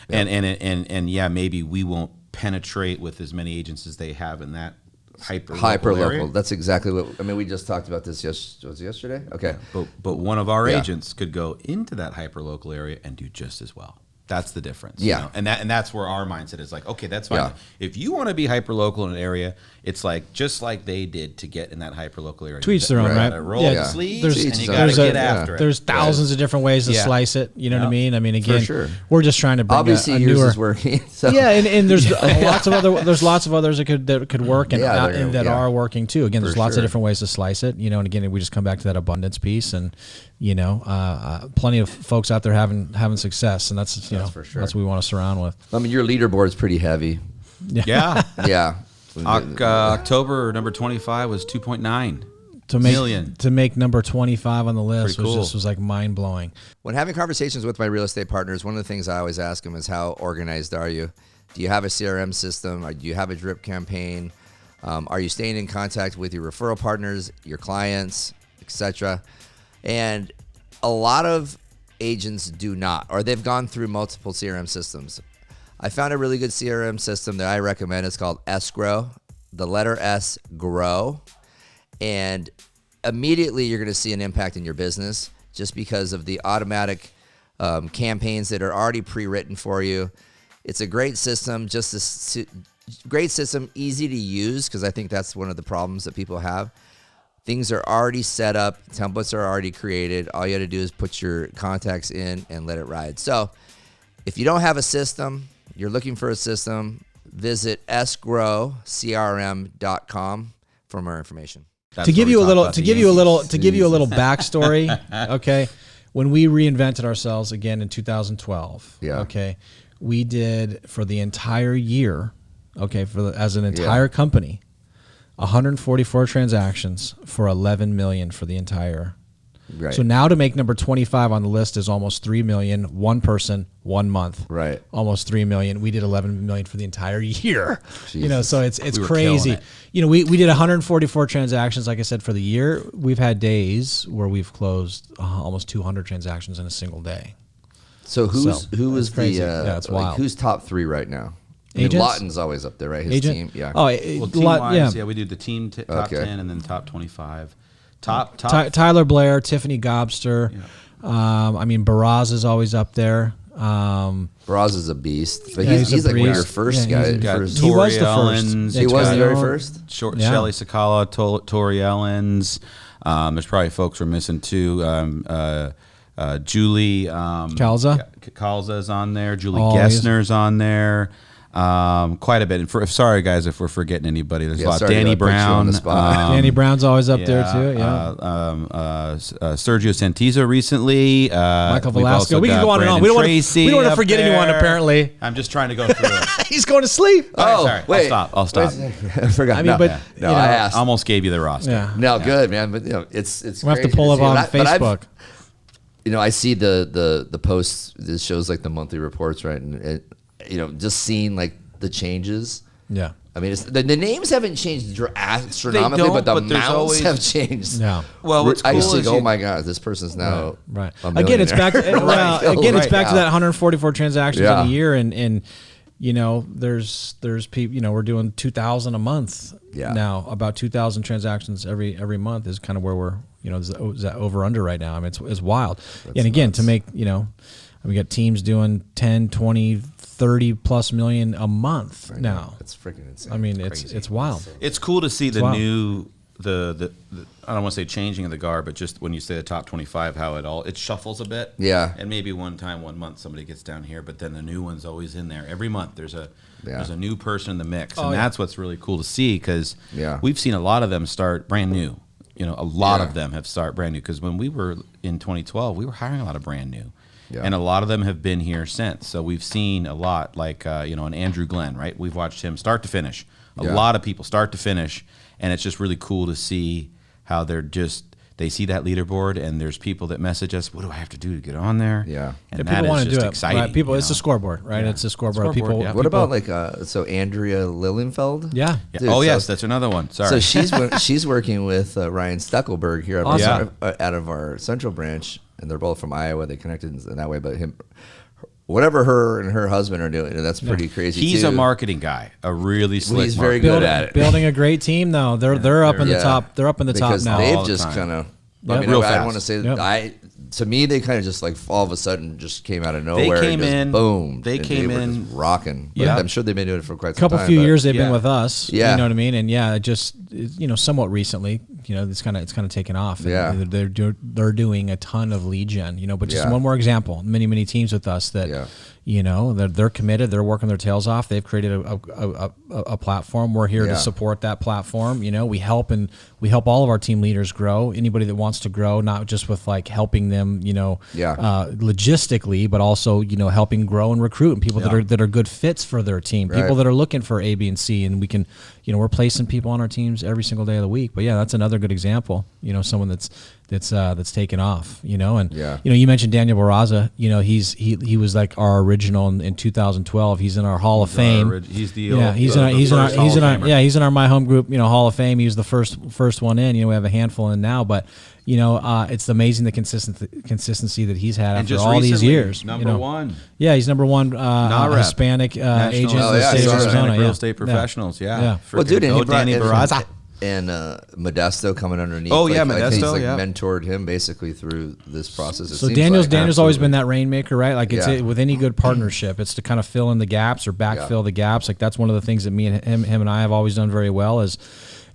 And maybe we won't penetrate with as many agents as they have in that hyper local. Area. That's exactly what, we just talked about this yesterday. Okay. Yeah. But one of our agents could go into that hyper local area and do just as well. That's the difference. Yeah. And that's where our mindset is like, okay, that's fine. Yeah. If you want to be hyper local in an area, it's like just like they did to get in that hyper local area. To each their own, right? Roll the sleeves and you got to get after it. There's thousands of different ways to slice it. You know what I mean? Again, we're just trying to bring obviously a yours newer is working. So. Yeah, and there's lots of others that could work and that are working too. Again, there's lots of different ways to slice it. And again, we just come back to that abundance piece, and plenty of folks out there having success, and that's for sure. That's what we want to surround with. Your leaderboard is pretty heavy. Yeah. Yeah. October number 25 was 2.9 million. To make number 25 on the list was like mind blowing. When having conversations with my real estate partners, one of the things I always ask them is, how organized are you? Do you have a CRM system? Or do you have a drip campaign? Are you staying in contact with your referral partners, your clients, etc.? And a lot of agents do not, or they've gone through multiple CRM systems. I found a really good CRM system that I recommend. It's called Escrow, the letter S, grow. And immediately you're going to see an impact in your business just because of the automatic campaigns that are already pre-written for you. It's a great system, easy to use, because I think that's one of the problems that people have. Things are already set up. Templates are already created. All you got to do is put your contacts in and let it ride. So if you don't have a system, you're looking for a system, visit sgrowcrm.com for more information. To give you a little backstory, okay? when we reinvented ourselves again in 2012, okay, we did for the entire year, okay, as an entire company, 144 transactions for 11 million for the entire. Right. So now to make number 25 on the list is almost 3 million, one person, 1 month. Right. Almost 3 million. We did 11 million for the entire year. Jesus. You know, so it's We were crazy. killing it. You know, we did 144 transactions, like I said, for the year. We've had days where we've closed almost 200 transactions in a single day. So who is crazy. the It's wild. who's top 3 right now? I mean, Agents? Lawton's always up there, right? His Agent? team, yeah. Oh, Well, team-wise, we do the team top 10 and then top 25. Top. Tyler Blair, Tiffany Gobster. Yeah. I mean, Baraz is always up there. Baraz is a beast, but Yeah, he's like one of your beast. first Yeah, guys. he's Got First. He was Tori the first. Ellens. Yeah, He was the Tori very Ellens. first. Shelly Sakala, Tori Ellens. There's probably folks we're missing too. Julie Kalza? Kalza's on there. Julie Oh, Gessner's on there. Quite a bit. And sorry guys if we're forgetting anybody. There's a lot. sorry to Danny put you on Brown. the spot. Danny Brown's always up there too. Yeah. Sergio Santizo recently. Michael we've Velasco. also We can got go on and on. Brandon We don't Tracy want to up forget anyone. there. Apparently, I'm just trying to go through it. he's going to sleep. Oh, Sorry. wait. I'll stop. I forgot. I mean, no, but, no, you know, I asked. Almost gave you the roster. Yeah. No, good man, but you know, it's We'll have to crazy pull up see. on But I've- Facebook. you know, I see the posts. This shows like the monthly reports, right? And you know, just seeing like the changes. Yeah. I mean, the names haven't changed astronomically, don't, but the but there's amounts always- have changed. Yeah. Well, what's I used cool to is go, oh you- my god, this person's now Right. a Again, it's back. millionaire. Well, Right. again, it's Right. back to Yeah. that 144 transactions Yeah. in a year, and you know, there's people. You know, we're doing 2,000 a month now. About 2,000 transactions every month is kind of where we're. You know, is that over under right now? I mean, it's wild. And again, nuts. to make we got teams doing 10, 20, 30 plus million a month now. It's freaking insane. I mean, Crazy. it's wild. It's cool to see the wild. new the I don't want to say changing of the guard, but just when you say the top 25, how it shuffles a bit. Yeah. And maybe one month somebody gets down here, but then the new one's always in there. Every month there's a new person in the mix, and that's what's really cool to see because we've seen a lot of them start brand new. You know, a lot of them have started brand new because when we were in 2012, we were hiring a lot of brand new. Yeah. And a lot of them have been here since. So we've seen a lot, like, an Andrew Glenn, right? We've watched him start to finish. A lot of people start to finish. And it's just really cool to see how they see that leaderboard and there's people that message us, what do I have to do to get on there? Yeah. And People that is want to just do it. exciting. Right? People, you it's know? a scoreboard, right? Yeah. It's a scoreboard. Scoreboard, People. yeah. What people- about like so Andrea Lilienfeld? Yeah. Dude, Oh, so- yes, that's another one. Sorry. So she's working with Ryan Steckelberg here Awesome. out of our central branch, and they're both from Iowa. They connected in that way, but whatever her and her husband are doing, that's pretty crazy. He's too. a marketing guy, a really slick he's very marketer. good at it. Building a great team, though. They're up in the top. They're up in the because top now. they've all the just time. kind of. Yep. I mean, Real I don't fast. want to say Yep. to me, they kind of just like all of a sudden just came out of nowhere. came and just in- boom. they and came were in- just rocking. But Yeah. I'm sure they've been doing it for quite some Couple time. few but- years they've been Yeah. with us. Yeah. You know what I mean? And just somewhat recently, it's kind of taken off. And Yeah. they're doing a ton of lead gen. But just Yeah. one more example. Many teams with us that. Yeah. They're committed. They're working their tails off. They've created a platform. We're here to support that platform. We help all of our team leaders grow. Anybody that wants to grow, not just with like helping them, logistically, but also helping grow and recruit and people that are good fits for their team. Right. People that are looking for A, B, and C, and we can, we're placing people on our teams every single day of the week. But yeah, that's another good example. Someone that's taken off. You mentioned Daniel Barraza. He was like our original in 2012. He's in our Hall of Fame. He's the he's in our My Home Group Hall of Fame. He was the first one in. We have a handful in now, but it's amazing the consistency that he's had after all these years. Number one. Yeah, he's number one agent Hispanic agent in Oh, the yeah, state of sorry. Arizona. real estate professionals. Yeah. Well, dude, and he brought Danny in- Barraza. And Modesto coming underneath. Oh, yeah, I think he's Modesto, mentored him basically through this process. It So seems Daniel's like. always been that rainmaker, right? Like it's Yeah. with any good partnership, it's to kind of fill in the gaps or backfill the gaps. Like that's one of the things that me and him and I have always done very well is,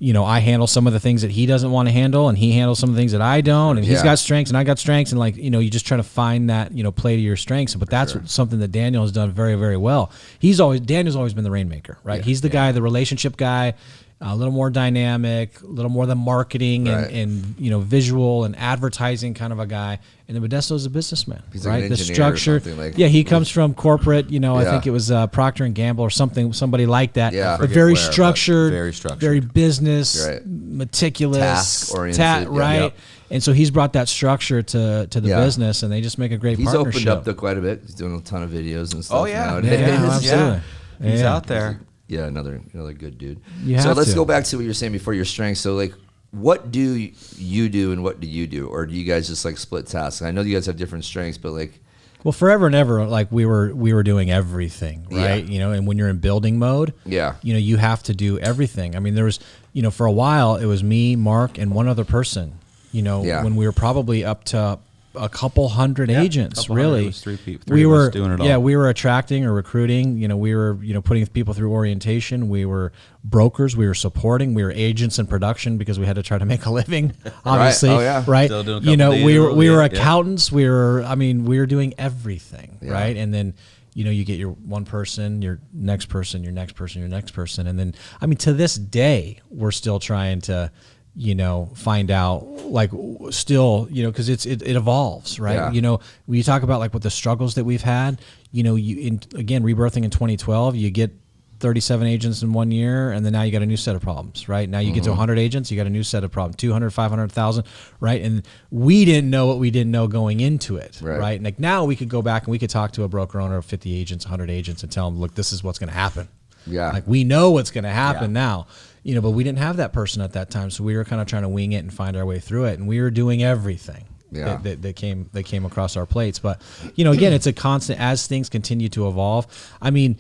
I handle some of the things that he doesn't want to handle, and he handles some of the things that I don't, and he's got strengths and I got strengths, and you just try to find that play to your strengths. But that's something that Daniel has done very, very well. Daniel's always been the rainmaker, right? He's the guy, the relationship guy. a little more dynamic, a little more the marketing and you know, visual and advertising kind of a guy. And then Modesto's a businessman, He's right? like an The engineer structure, or something like. yeah, he comes from corporate. You know, I think it was Procter and Gamble or somebody like that. Yeah, but very structured, very business, meticulous, task-oriented, right? And so he's brought that structure to the business, and they just make a great partnership. He's opened up quite a bit. He's doing a ton of videos and stuff. Oh yeah, nowadays. Absolutely. He's out there. Yeah, another good dude. So let's go back to what you were saying before, your strengths. So like, what do you do and what do you do? Or do you guys just like split tasks? I know you guys have different strengths, but like, well, forever and ever, like we were doing everything, right? You know, and when you're in building mode, you know, you have to do everything. I mean, there was, you know, for a while it was me, Mark, and one other person, you know, when we were probably up to a couple hundred agents, really. It was three of us doing it all. Yeah, we were attracting or recruiting. You know, we were, you know, putting people through orientation. We were brokers. We were supporting. We were agents in production because we had to try to make a living, obviously. Right. Still doing a you know, couple we were accountants. We were doing everything, right? And then, you know, you get your one person, your next person, your next person, your next person, and then, I mean, to this day, we're still trying to, you know, find out, like, still, you know, because it evolves, right? You know, when you talk about like what the struggles that we've had, you know, again, rebirthing in 2012, you get 37 agents in 1 year, and then now you got a new set of problems, right? Now you get to 100 agents, you got a new set of problems, 200, 500,000, right? And we didn't know what we didn't know going into it, right? And like now we could go back and we could talk to a broker owner of 50 agents, 100 agents, and tell them, look, this is what's going to happen. Like we know what's going to happen now. You know, but we didn't have that person at that time, so we were kind of trying to wing it and find our way through it, and we were doing everything that came across our plates. But you know, again, it's a constant as things continue to evolve. I mean,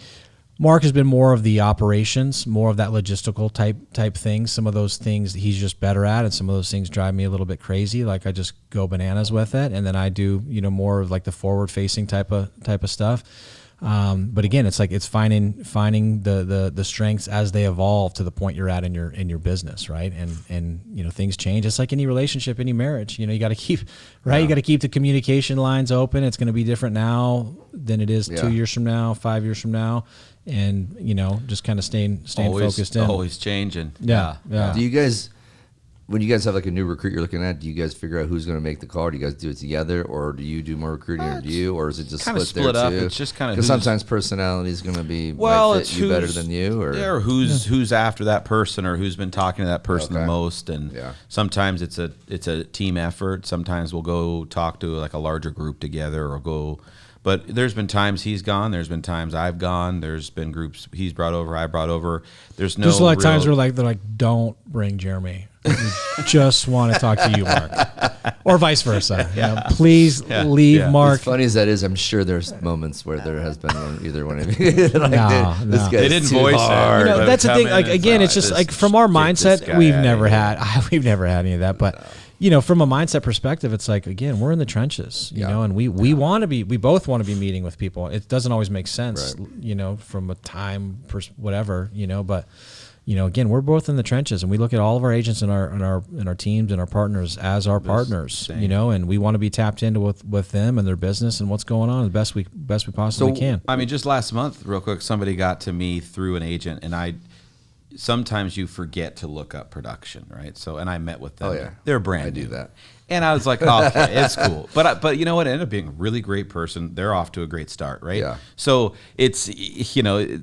Mark has been more of the operations, more of that logistical type things. Some of those things he's just better at, and some of those things drive me a little bit crazy. Like I just go bananas with it, and then I do, you know, more of like the forward facing type of stuff. But again, it's like it's finding the strengths as they evolve to the point you're at in your business, right? And you know, things change. It's like any relationship, any marriage. You know, you got to keep You got to keep the communication lines open. It's going to be different now than it is 2 years from now, 5 years from now, and you know, just kind of staying focused in. Always changing. Yeah. Do you guys, when you guys have like a new recruit you're looking at, do you guys figure out who's going to make the call? Do you guys do it together, or do you do more recruiting, or is it just split up? Too? It's just kind of because sometimes personality is going to be it's you better than you, or who's after that person, or who's been talking to that person the most. And sometimes it's a team effort. Sometimes we'll go talk to like a larger group together, or go. But there's been times he's gone. There's been times I've gone. There's been groups he's brought over, I brought over. There's no. There's a lot of times where they're like, don't bring Jereme. We just want to talk to you, Mark, or vice versa. You know, please leave Mark. As funny as that is, I'm sure there's moments where there has been either one of you. Like this they didn't voice hard. it. You know, that's the thing. Like again, it's just like from our mindset, we've never had any of that, but. You know, from a mindset perspective, it's like, again, we're in the trenches, you know, and we want to be, we both want to be meeting with people. It doesn't always make sense, you know, from a time, whatever, you know, but, you know, again, we're both in the trenches, and we look at all of our agents and our teams and our partners as our partners, you know, and we want to be tapped into with them and their business and what's going on the best we possibly can. I mean, just last month, real quick, somebody got to me through an agent, and sometimes you forget to look up production, right? So, and I met with them. Oh, yeah. They're brand new. I do that. And I was like, oh, okay, it's cool. But you know what? It ended up being a really great person. They're off to a great start, right? Yeah. So it's, you know, it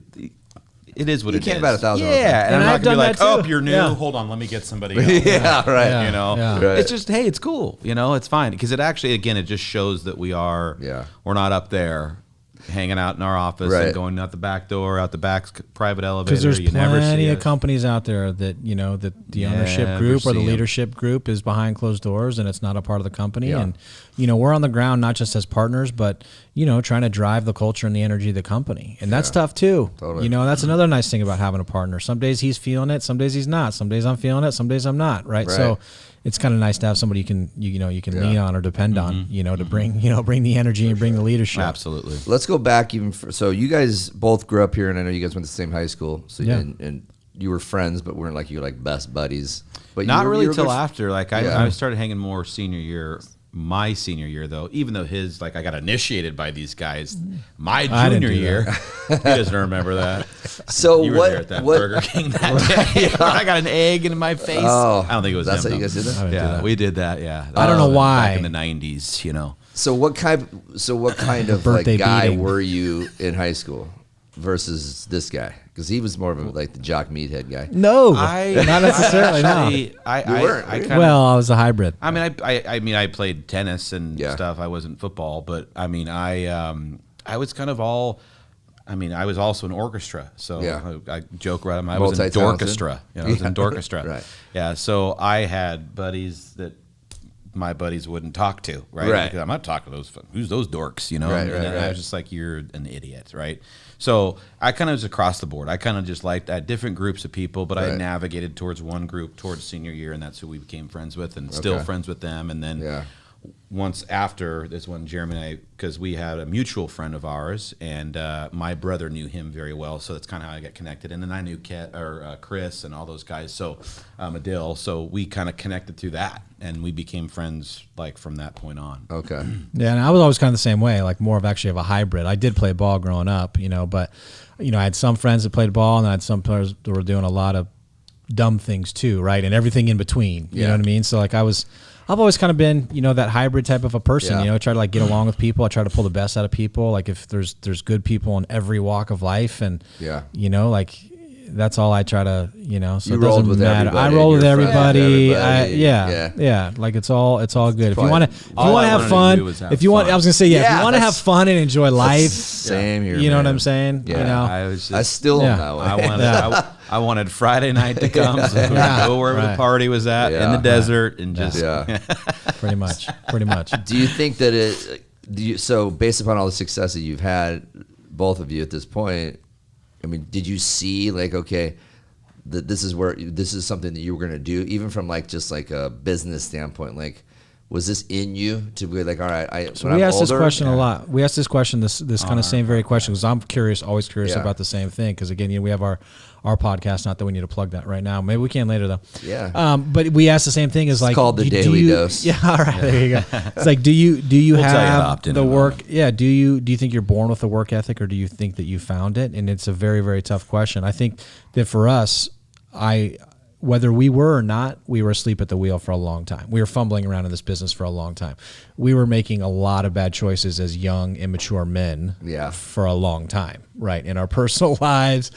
is what it is. You can't bat 1,000. Yeah. And I'm not going to be like, oh, you're new. Yeah. Hold on, let me get somebody else. Right. You know, it's just, hey, it's cool. You know, it's fine. Because it actually, again, it just shows that we're not up there hanging out in our office and going out the back door, out the back private elevator. Because there's plenty of companies out there that, you know, that the ownership group or the leadership group is behind closed doors and it's not a part of the company. Yeah. And, you know, we're on the ground not just as partners, but, you know, trying to drive the culture and the energy of the company. And that's tough too. Totally. You know, that's another nice thing about having a partner. Some days he's feeling it, some days he's not. Some days I'm feeling it, some days I'm not. Right. So it's kind of nice to have somebody you can lean on or depend on, you know, to bring the energy and bring the leadership. Absolutely. Let's go back so you guys both grew up here, and I know you guys went to the same high school. So and you were friends, but weren't like best buddies. But not really till after. Like I started hanging more senior year. my senior year, though, even though his, like, I got initiated by these guys my junior year. He doesn't remember that. So you were there at that Burger King that day. I got an egg in my face. Oh, I don't think it was that's him, how you guys did that? Yeah, we did that, yeah. I don't know why. Back in the 90s, you know. So what kind of like guy were you in high school versus this guy? Because he was more of a, like the jock meathead guy. No, not necessarily. I was a hybrid. I mean, I played tennis and stuff. I wasn't football, but I mean, I was kind of all. I mean, I was also in orchestra, so I joke around. I was in dorchestra. You know, I was in dorchestra. Right. Yeah. So I had buddies that my buddies wouldn't talk to, right? Because I'm not talking to those. Who's those dorks? You know. Right, and I was just like, you're an idiot, right? So I kind of was across the board. I kind of just liked different groups of people, but I navigated towards one group towards senior year, and that's who we became friends with, and still friends with them. And then once after this one, Jereme and I, because we had a mutual friend of ours, and my brother knew him very well, so that's kind of how I got connected. And then I knew Chris and all those guys, so Adil, so we kind of connected through that, and we became friends like from that point on. Okay. Yeah, and I was always kind of the same way, like more of actually of a hybrid. I did play ball growing up, you know, but you know, I had some friends that played ball, and I had some players that were doing a lot of dumb things too, right, and everything in between. You know what I mean? So like I've always kind of been, you know, that hybrid type of a person, you know, try to like get along with people. I try to pull the best out of people. Like if there's good people in every walk of life, and, you know, like that's all I try to, you know, so you it doesn't matter. I roll with everybody. Like it's all good. If you want to have fun, I was going to say, if you want to have fun and enjoy life, same here, you know what I'm saying? Yeah. You know, I still am that way. I wanted Friday night to come, so we would go wherever the party was at in the desert, and just pretty much. Do you think that so based upon all the success that you've had, both of you at this point, I mean, did you see like, okay, this is something that you were going to do, even from like just like a business standpoint? Like, was this in you to be like, all right, so we asked this question a lot. We asked this question, this kind of same very question, because I'm always curious about the same thing. Because again, you know, we have our podcast. Not that we need to plug that right now. Maybe we can later though. Yeah. But we asked the same thing. Is like, it's called the daily dose. Yeah. All right. There you go. It's like, do you have the work? Yeah. Do you think you're born with a work ethic, or do you think that you found it? And it's a very, very tough question. I think that for us, whether we were or not, we were asleep at the wheel for a long time. We were fumbling around in this business for a long time. We were making a lot of bad choices as young, immature men for a long time, right? In our personal lives,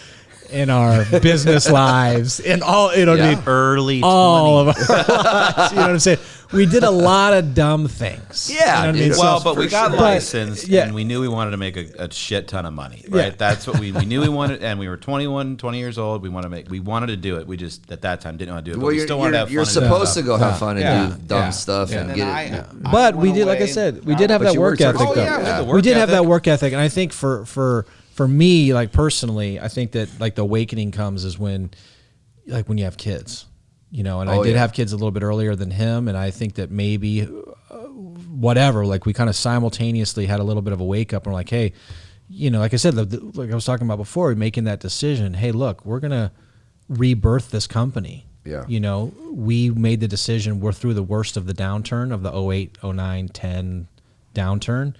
in our business lives, in all, you know what I mean? Early all 20. Of our lives. You know what I'm saying? We did a lot of dumb things. Yeah. You know what I mean? Well, but we got licensed, and we knew we wanted to make a shit ton of money, right? Yeah. That's what we knew we wanted, and we were 20 years old. We wanted to do it. We just at that time didn't want to do it. But we still wanted to have fun. You're supposed to go have fun and do dumb stuff and get it. But we did, like I said, we did have that work ethic. We did have that work ethic, and I think for me, like personally, I think that like the awakening comes is when you have kids. You know, and I did have kids a little bit earlier than him, and I think that maybe whatever, like we kind of simultaneously had a little bit of a wake up, and we're like, hey, you know, like I said, like I was talking about before, making that decision, hey, look, we're going to rebirth this company. Yeah. You know, we made the decision, we're through the worst of the downturn of the 08, 09, 10 downturn,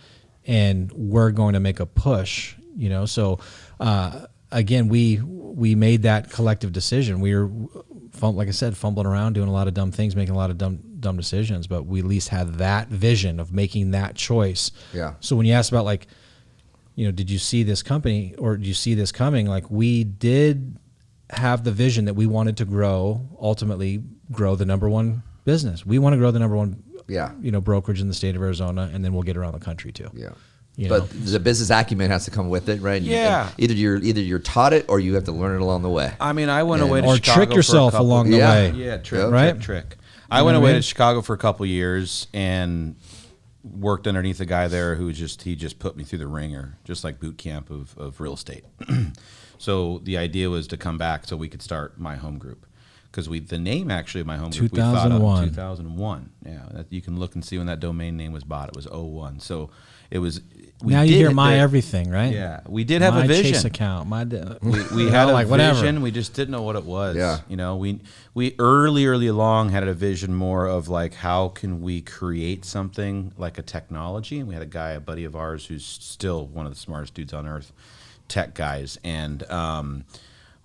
and we're going to make a push, you know. So, again, we made that collective decision. We were, like I said, fumbling around, doing a lot of dumb things, making a lot of dumb decisions, but we at least had that vision of making that choice. Yeah. So when you ask about like, you know, did you see this company or did you see this coming? Like we did have the vision that we wanted to ultimately grow the number one business. We want to grow the number one, you know, brokerage in the state of Arizona, and then we'll get around the country too. Yeah. You but know? the business acumen has to come with it, right? Yeah. And either you're taught it or you have to learn it along the way. I mean, I went away to or Chicago trick yourself along the way. Yeah, trick, right? trick. I went away to Chicago for a couple years and worked underneath a guy there who he just put me through the ringer, just like boot camp of real estate. So the idea was to come back so we could start my home group. because the name actually of my home group we thought of 2001. Yeah, you can look and see when that domain name was bought. It was 01. So it was. Now you hear my everything, right? Yeah, we did have a vision. My Chase account, we had a vision. We just didn't know what it was. Yeah. You know, we early along had a vision more of like how can we create something like a technology, and we had a buddy of ours who's still one of the smartest dudes on earth, tech guys, and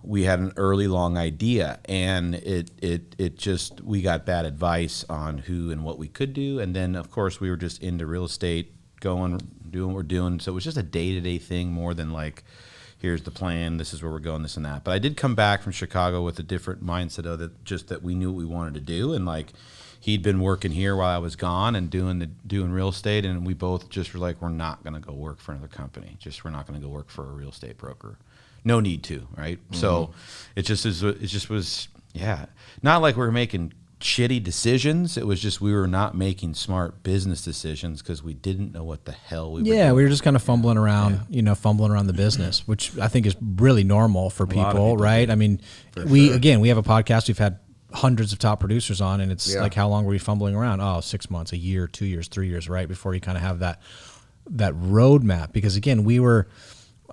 we had an early long idea, and it just we got bad advice on who and what we could do, and then of course we were just into real estate, doing what we're doing. So it was just a day-to-day thing more than like, here's the plan, this is where we're going, this and that. But I did come back from Chicago with a different mindset of that, just that we knew what we wanted to do. And like, he'd been working here while I was gone and doing real estate. And we both just were like, we're not going to go work for another company. We're not going to go work for a real estate broker. No need to, right? Mm-hmm. So it just was, not like we were making shitty decisions. It was just we were not making smart business decisions because we didn't know what the hell we were doing. We were just kind of fumbling around, fumbling around the business, which I think is really normal for people, right? Do. I mean, we have a podcast. We've had hundreds of top producers on, and it's like, how long were we fumbling around? Oh, 6 months, a year, 2 years, 3 years, right? Before you kind of have that roadmap. Because again,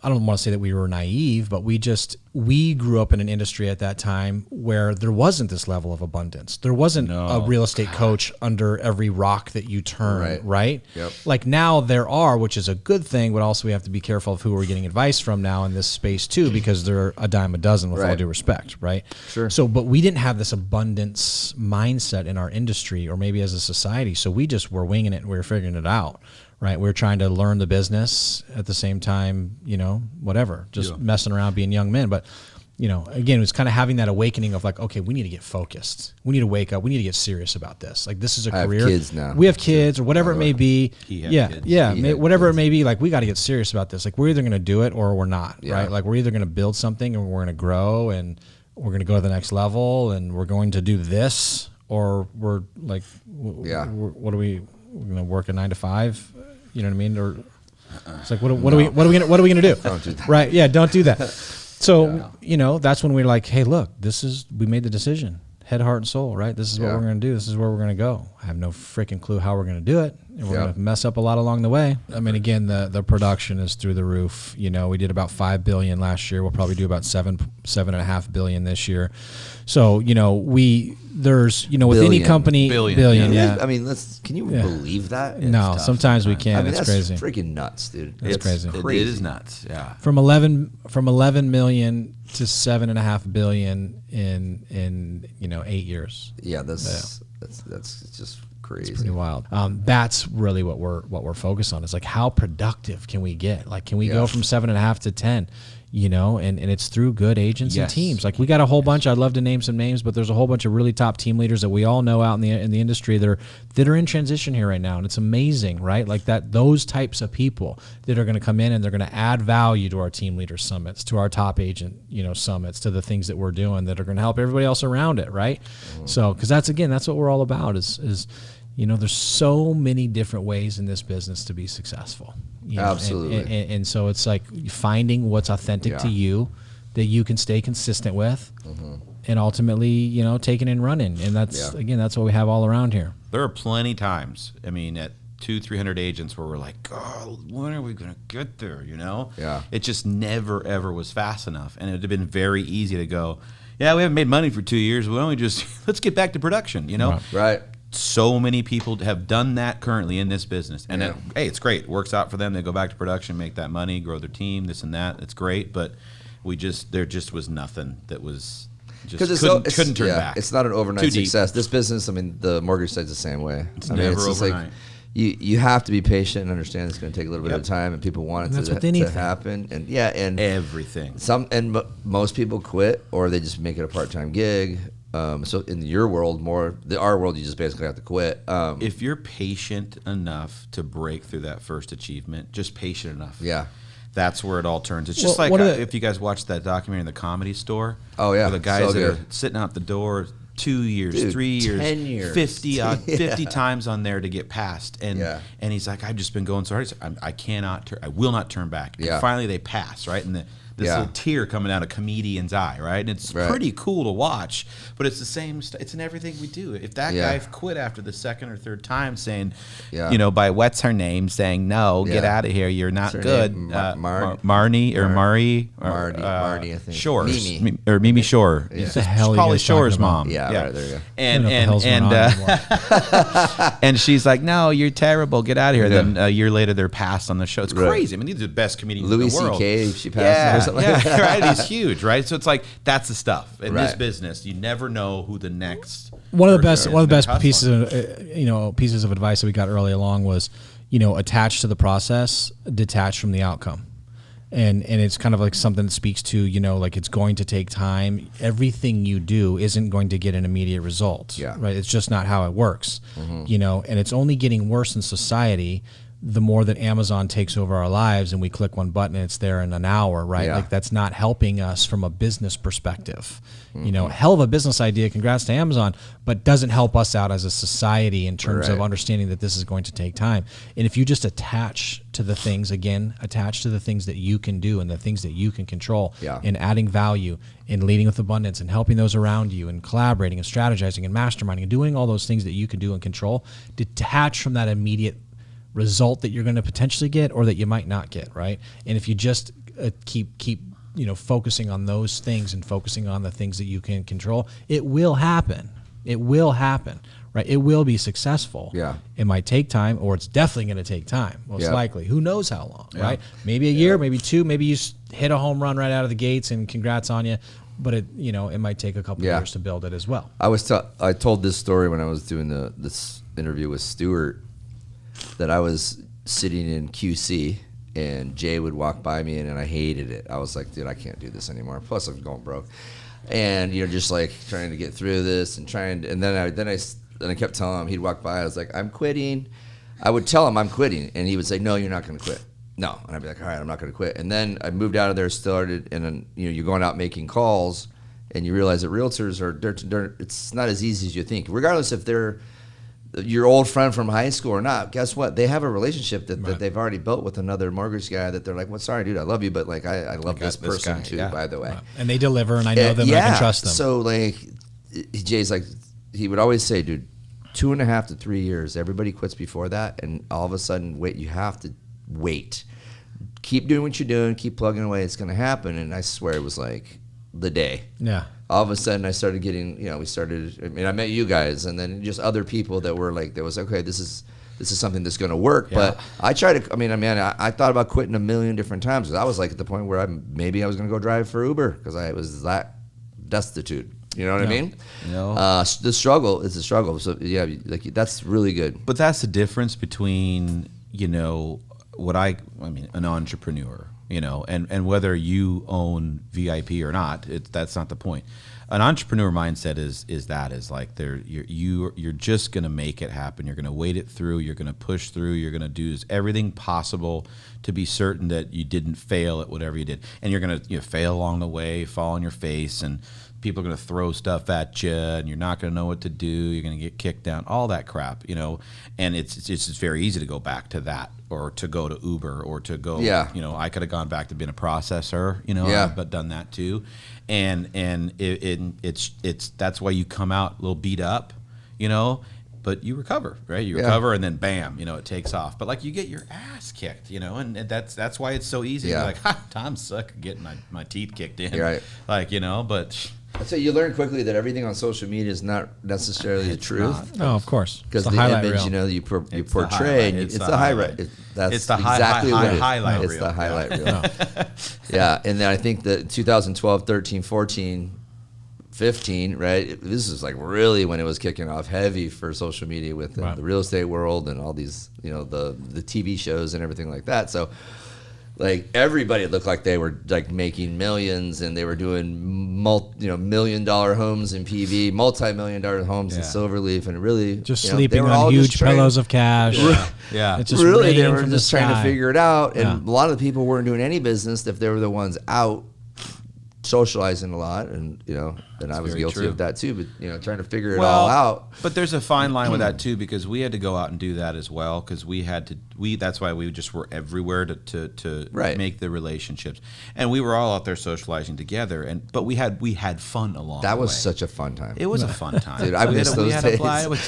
I don't want to say that we were naive, but we grew up in an industry at that time where there wasn't this level of abundance. There wasn't a real estate coach under every rock that you turn, right? Yep. Like now there are, which is a good thing, but also we have to be careful of who we're getting advice from now in this space too, because they're a dime a dozen with all due respect, right? Sure. So, but we didn't have this abundance mindset in our industry or maybe as a society. So we just were winging it and we were figuring it out. Right, we were trying to learn the business at the same time, whatever, just messing around, being young men. But, again, it was kind of having that awakening of like, okay, we need to get focused. We need to wake up. We need to get serious about this. Like, this is a career. Have kids now. We have kids or whatever it may be. Whatever it may be. Like, we got to get serious about this. Like, we're either going to do it or we're not. Yeah. Right. Like, we're either going to build something and we're going to grow and we're going to go to the next level and we're going to do this, or we're like, what are we? We're going to work a 9 to 5. You know what I mean? Or it's like, what are we gonna do? Don't do that. Right? Yeah, don't do that. So that's when we're like, hey, look, we made the decision, head, heart, and soul. Right? This is what we're gonna do. This is where we're gonna go. I have no freaking clue how we're gonna do it, and we're gonna mess up a lot along the way. I mean, again, the production is through the roof. We did about $5 billion last year. We'll probably do about $7.5 billion this year. So there's with any company billion. Yeah. I mean, can you believe that? No, sometimes we can't. It's that's crazy. Freaking nuts, dude. It's crazy. It is nuts. Yeah. From 11 million to $7.5 billion in 8 years. Yeah, that's just crazy. It's pretty wild. That's really what we're focused on. Is like, how productive can we get? Like, can we go from 7.5 to 10? And it's through good agents and teams. Like, we got a whole bunch. I'd love to name some names, but there's a whole bunch of really top team leaders that we all know out in the industry that are in transition here right now, and it's amazing, right? Like those types of people that are going to come in and they're going to add value to our team leader summits, to our top agent summits, to the things that we're doing that are going to help everybody else around it, right? So, because that's what we're all about is there's so many different ways in this business to be successful. Absolutely. And so it's like finding what's authentic to you that you can stay consistent with, and ultimately, taking and running. And that's what we have all around here. There are plenty times, I mean, at 200-300 agents where we're like, God, when are we going to get there? Yeah. It just never, ever was fast enough. And it would have been very easy to go, we haven't made money for 2 years. Why don't we let's get back to production, Right. So many people have done that currently in this business, and it's great. It works out for them. They go back to production, make that money, grow their team, this and that. It's great, but there just was nothing that was couldn't turn back. It's not an overnight success. This business, I mean, the mortgage side's the same way. It's never overnight. Like, you have to be patient and understand it's going to take a little bit of time, and people want it to happen. And everything. Most people quit, or they just make it a part-time gig. So in your world, our world, you just basically have to quit. If you're patient enough to break through that first achievement, just patient enough. Yeah. That's where it all turns. It's just like if you guys watched that documentary in the Comedy Store. Oh, yeah. Where the guys that are sitting out the door 2 years, 3 years, 10 years, 50 times on there to get past. And he's like, I've just been going so hard. I will not turn back. And finally they pass, right? And this little tear coming out a comedian's eye, right? And it's pretty cool to watch, but it's the same. It's in everything we do. If that guy quit after the second or third time saying, by what's her name, saying no, get out of here, you're not good. Marnie or Mari, Marnie, I think. Shore, Mimi Shore. Yeah. The hell Probably Shore's mom. Yeah, right, there you go. And she's like, no, you're terrible. Get out of here. Then a year later, they're passed on the show. It's crazy. I mean, these are the best comedians in the world. Louis C.K. She passed or something like that. Right. He's huge, right? So it's like that's the stuff in this business. You never know who the next one of the best pieces of advice that we got early along was, attach to the process, detach from the outcome. And it's kind of like something that speaks to, like it's going to take time. Everything you do isn't going to get an immediate result. Yeah. Right. It's just not how it works. Mm-hmm. And it's only getting worse in society the more that Amazon takes over our lives and we click one button and it's there in an hour, right? Yeah. Like that's not helping us from a business perspective. Mm-hmm. Hell of a business idea, congrats to Amazon, but doesn't help us out as a society in terms of understanding that this is going to take time. And if you just attach to the things that you can do and the things that you can control and adding value and leading with abundance and helping those around you and collaborating and strategizing and masterminding and doing all those things that you can do and control, detach from that immediate result that you're going to potentially get or that you might not get, right? And if you just keep focusing on those things and focusing on the things that you can control, it will happen. It will happen, right? It will be successful. Yeah. It might take time, or it's definitely going to take time, most likely. Who knows how long, right? Maybe a year, maybe two, maybe you hit a home run right out of the gates and congrats on you. But it might take a couple of years to build it as well. I told this story when I was doing this interview with Stuart, that I was sitting in QC and Jay would walk by me and I hated it. I was like, dude, I can't do this anymore. Plus I'm going broke. And just like trying to get through this and then I kept telling him, he'd walk by, I was like, I'm quitting. I would tell him I'm quitting and he would say, no, you're not going to quit. No. And I'd be like, all right, I'm not going to quit. And then I moved out of there, started, and then you're going out making calls and you realize that realtors it's not as easy as you think. Regardless if they're your old friend from high school or not, guess what? They have a relationship that they've already built with another mortgage guy that they're like, well, sorry, dude, I love you, but like I love this person too, by the way. Right. And they deliver, and I know them, and I can trust them. So like, Jay's like, he would always say, dude, 2.5 to 3 years, everybody quits before that, and all of a sudden, you have to wait. Keep doing what you're doing, keep plugging away, it's going to happen. And I swear it was like the day. Yeah. All of a sudden I started getting, I met you guys and then just other people that were like, okay, this is something that's going to work. Yeah. But I I thought about quitting a million different times. I was like at the point where maybe I was going to go drive for Uber because I was that destitute. You know what I mean? No. The struggle is a struggle. So yeah, like that's really good. But that's the difference between, an entrepreneur, and whether you own VIP or not, that's not the point. An entrepreneur mindset is like you're just going to make it happen. You're going to wait it through. You're going to push through. You're going to do everything possible to be certain that you didn't fail at whatever you did. And you're going to fail along the way, fall on your face, and people are going to throw stuff at you, and you're not going to know what to do. You're going to get kicked down, all that crap, And it's just very easy to go back to that, or to go to Uber, or to go. Yeah. I could have gone back to being a processor. But done that too, and it's that's why you come out a little beat up, But you recover, right? You recover, and then bam, it takes off. But like you get your ass kicked, and that's why it's so easy. Yeah. You're like, Tom suck getting my teeth kicked in, right? Like but. So you learn quickly that everything on social media is not necessarily the truth. Oh, of course. Because the image, you portray, it's the highlight. That's exactly what it is. It's the highlight reel. Yeah, and then I think that 2012, 13, 14, 15, right? This is like really when it was kicking off heavy for social media with the real estate world and all these, the TV shows and everything like that. So. Like everybody looked like they were like making millions, and they were doing $1 million homes in PV, multi-million-dollar homes in Silverleaf, and really just sleeping on huge pillows of cash. Yeah, it's just really they were just trying to figure it out, and a lot of the people weren't doing any business if they were the ones out socializing a lot, and and I was guilty of that too. But trying to figure it all out. But there's a fine line with that too, because we had to go out and do that as well, because we had to. That's why we just were everywhere to make the relationships, and we were all out there socializing together. But we had fun along. That the was way. such a fun time. It was a fun time, dude. I miss those days. I was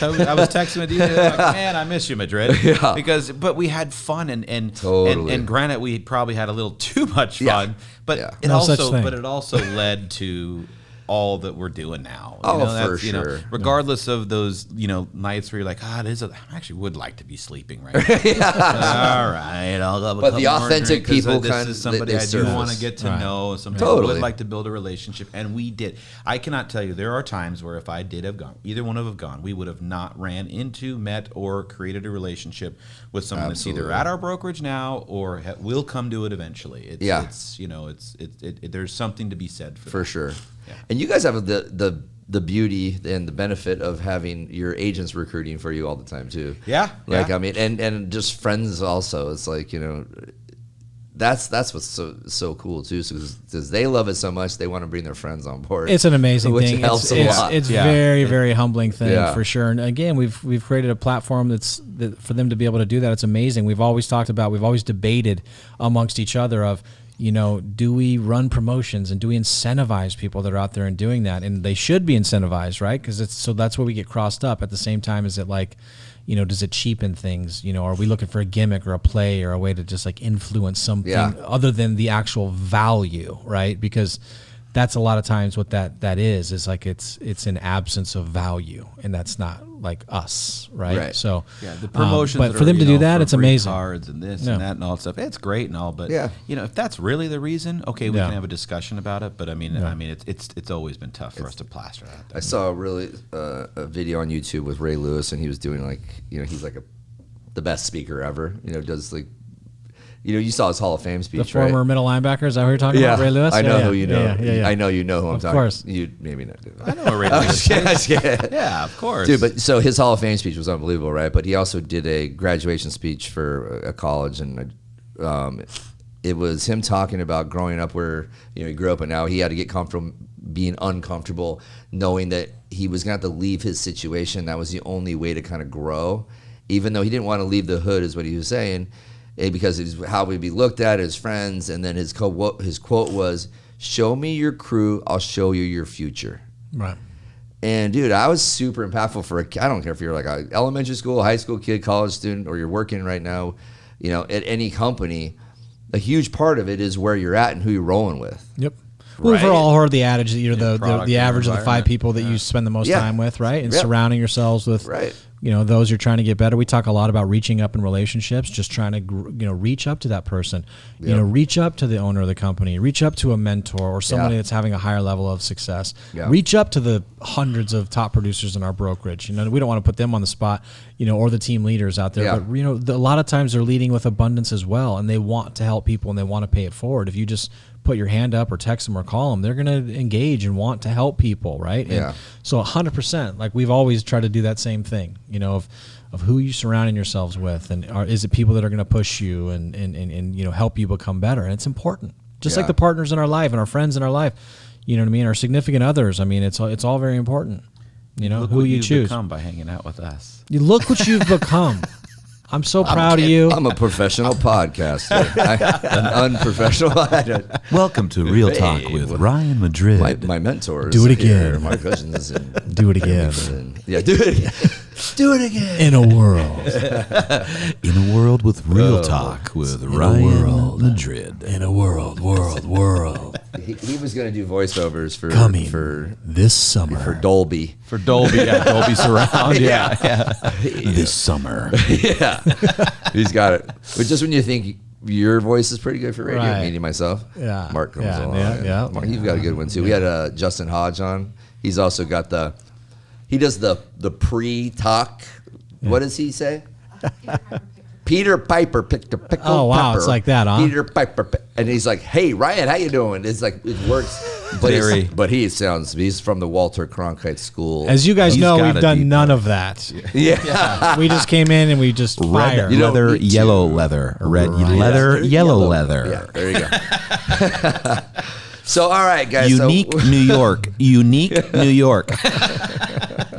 texting with you, like, man, I miss you, Madrid. But we had fun, and totally. and granted, we probably had a little too much fun, but it also led to all that we're doing now. For sure. Regardless of those, nights where you're like, I actually would like to be sleeping right now. All right, I'll go. But the authentic people this is somebody I do want to get to know. Somebody I would like to build a relationship, and we did. I cannot tell you, there are times where if I did have gone, either one of have gone, we would have not ran into, met, or created a relationship with someone that's either at our brokerage now or will come to it eventually. There's something to be said for that. Sure. Yeah. And you guys have the beauty and the benefit of having your agents recruiting for you all the time too. Yeah. I mean, and just friends also. It's like, that's what's so cool too, because they love it so much they want to bring their friends on board. It's an amazing which thing. Helps a lot. It's very, very humbling thing for sure. And again, we've created a platform that for them to be able to do that. It's amazing. We've always debated amongst each other of, do we run promotions and do we incentivize people that are out there and doing that? And they should be incentivized, right? Because that's where we get crossed up. At the same time, is it like, does it cheapen things? Are we looking for a gimmick or a play or a way to just like influence something other than the actual value, right? Because that's a lot of times what that is like it's an absence of value, and that's not like us, right? So the promotions, but for them to do that, it's amazing. Cards and this and that and all that stuff, it's great and all, but if that's really the reason, okay, we can have a discussion about it. But I mean, it's always been tough for us to plaster that. I saw a video on YouTube with Ray Lewis, and he was doing like, he's like the best speaker ever. Does like. You saw his Hall of Fame speech, the former middle linebacker. Is that who you're talking about, Ray Lewis? I know who you know. Yeah. I know you know who I'm talking. Of course, you maybe not. I know Ray Lewis. Yeah, of course, dude. But so his Hall of Fame speech was unbelievable, right? But he also did a graduation speech for a college, and it was him talking about growing up where he grew up, and now he had to get comfortable being uncomfortable, knowing that he was going to have to leave his situation. That was the only way to kind of grow, even though he didn't want to leave the hood, is what he was saying. Because it's how we'd be looked at as friends. And then his quote was, "Show me your crew, I'll show you your future." Right. And dude, I was super impactful I don't care if you're like an elementary school, high school kid, college student, or you're working right now, at any company. A huge part of it is where you're at and who you're rolling with. Yep. Well, we've all heard the adage that you're the average of the 5 people that you spend the most time with, right? And surrounding yourselves with, those you're trying to get better. We talk a lot about reaching up in relationships, just trying to, reach up to that person, reach up to the owner of the company, reach up to a mentor or somebody that's having a higher level of success, reach up to the hundreds of top producers in our brokerage. We don't want to put them on the spot, or the team leaders out there, but a lot of times they're leading with abundance as well, and they want to help people and they want to pay it forward. If you just put your hand up or text them or call them, they're going to engage and want to help people, right? And so 100%, like we've always tried to do that same thing, of who you surrounding yourselves with, and is it people that are going to push you and help you become better? And it's important, just like the partners in our life and our friends in our life, you know what I mean? Our significant others. I mean, it's all very important, look who you choose. Become by hanging out with us. You look what you've become. I'm so proud of you. I'm a professional podcaster. An unprofessional. Welcome to Real Talk with Ryan Madrid. My mentors. Do it again. Here, my cousins. And do it again. Do it again. Do it again. In a world. In a world with Real Talk with Ryan Madrid. In a world. He was going to do voiceovers for this summer. For Dolby. For Dolby, Dolby Surround. This summer. He's got it. But just when you think your voice is pretty good for radio, meaning myself, Mark comes along. Mark, you've got a good one too. We had Justin Hodge on. He's also got he does the pre-talk. What does he say? Peter Piper picked a pickle. Oh wow, pepper. It's like that, huh? Peter Piper, and he's like, "Hey Ryan, how you doing?" It's like it works, but he's from the Walter Cronkite School. As you guys know, we've done none of that. Yeah, we just came in and we just fired. Red leather, yellow leather, red leather, yellow leather. Yeah, there you go. So, all right, guys. Unique New York. Unique New York.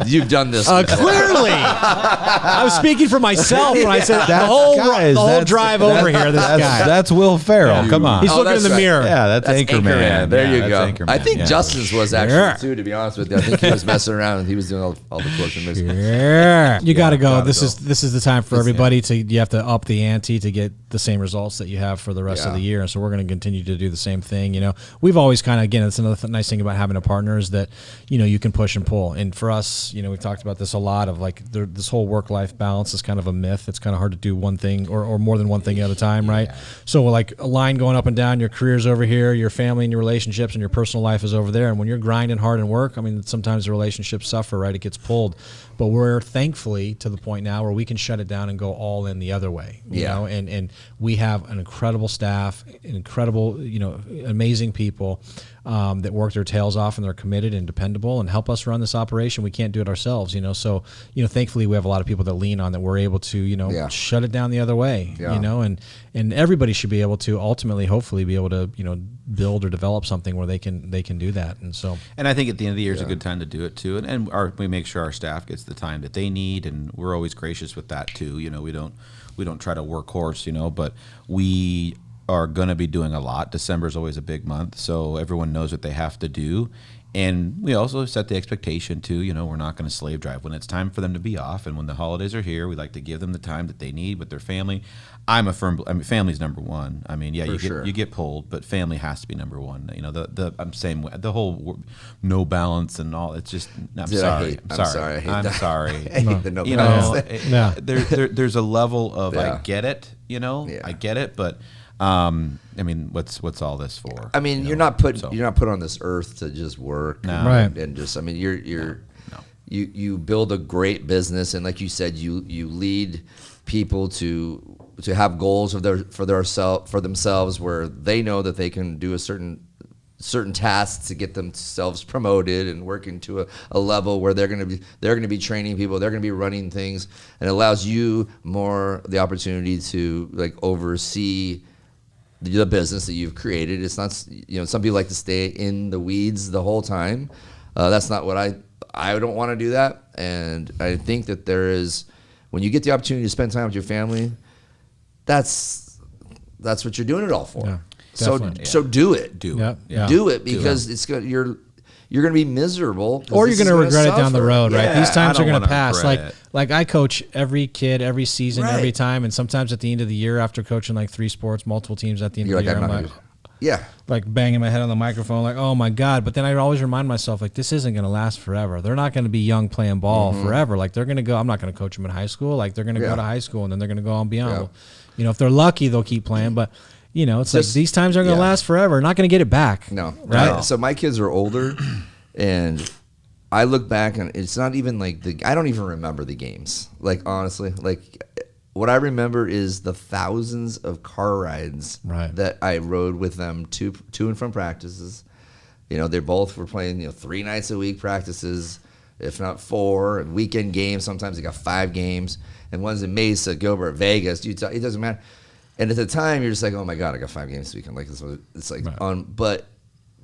You've done this. Clearly. I was speaking for myself when I said the whole drive over here, this guy. That's Will Ferrell. Come on. He's looking in the mirror. Yeah, that's Anchorman. There you go. Anchorman. I think Justin's was actually, too, to be honest with you. I think he was messing around and he was doing all the quotes and mixes. Yeah. You got to go. This is the time for everybody you have to up the ante to get the same results that you have for the rest of the year. And so we're going to continue to do the same thing. You know, we've always kind of, again, it's another nice thing about having a partner is that, you know, you can push and pull. And for us, you know, we've talked about this a lot of like this whole work-life balance is kind of a myth. It's kind of hard to do one thing or more than one thing at a time, right? So like a line going up and down, your career's over here, your family and your relationships and your personal life is over there. And when you're grinding hard and work, I mean, sometimes the relationships suffer, right? It gets pulled. But we're thankfully to the point now where we can shut it down and go all in the other way, you know, and we have an incredible staff, incredible, you know, amazing people that work their tails off and they're committed and dependable and help us run this operation. We can't do it ourselves, you know, so, you know, thankfully we have a lot of people that lean on that we're able to, you know, shut it down the other way, you know, and everybody should be able to ultimately, hopefully be able to, you know, build or develop something where they can do that. And so, and I think at the end of the year is a good time to do it too. And we make sure our staff gets the time that they need, and we're always gracious with that too. You know, we don't try to workhorse, you know, but we are going to be doing a lot. December is always a big month, so everyone knows what they have to do. And we also set the expectation too, you know, we're not going to slave drive. When it's time for them to be off and when the holidays are here, we like to give them the time that they need with their family. Family's number one. I mean, you get pulled, but family has to be number one. You know, I'm saying the whole no balance and all. It's just I'm sorry. I hate the no balance. There's a level of I get it. You know, I get it, but. I mean, what's all this for? I mean, you're not put on this earth to just work, and just. I mean, you build a great business, and like you said, you lead people to have goals for themselves, where they know that they can do a certain tasks to get themselves promoted and working to a level where they're going to be training people, they're going to be running things, and it allows you more the opportunity to like oversee the business that you've created. It's not, you know, some people like to stay in the weeds the whole time. That's not what I don't want to do that. And I think that when you get the opportunity to spend time with your family, that's what you're doing it all for. Yeah, so do it. Do it because it's good. You're going to be miserable, or you're going to regret it down the road, right? These times are going to pass. Like I coach every kid every season, every time, and sometimes at the end of the year, after coaching like 3 sports, multiple teams at the end of the year, I'm like, like banging my head on the microphone, like, oh my God. But then I always remind myself, like, this isn't going to last forever. They're not going to be young playing ball forever. Like, they're going to go. I'm not going to coach them in high school. Like, they're going to go to high school and then they're going to go on beyond. Well, you know, if they're lucky, they'll keep playing, but. You know, it's like these times are going to last forever. Not going to get it back. No. Right? So my kids are older, and I look back, and it's not even like I don't even remember the games. Like, honestly, like what I remember is the thousands of car rides that I rode with them to and from practices. You know, they both were playing, you know, 3 nights a week practices, if not 4, and weekend games. Sometimes they got 5 games, and one's in Mesa, Gilbert, Vegas, Utah. It doesn't matter. And at the time, you're just like, oh my God, I got 5 games this weekend. Like, it's like but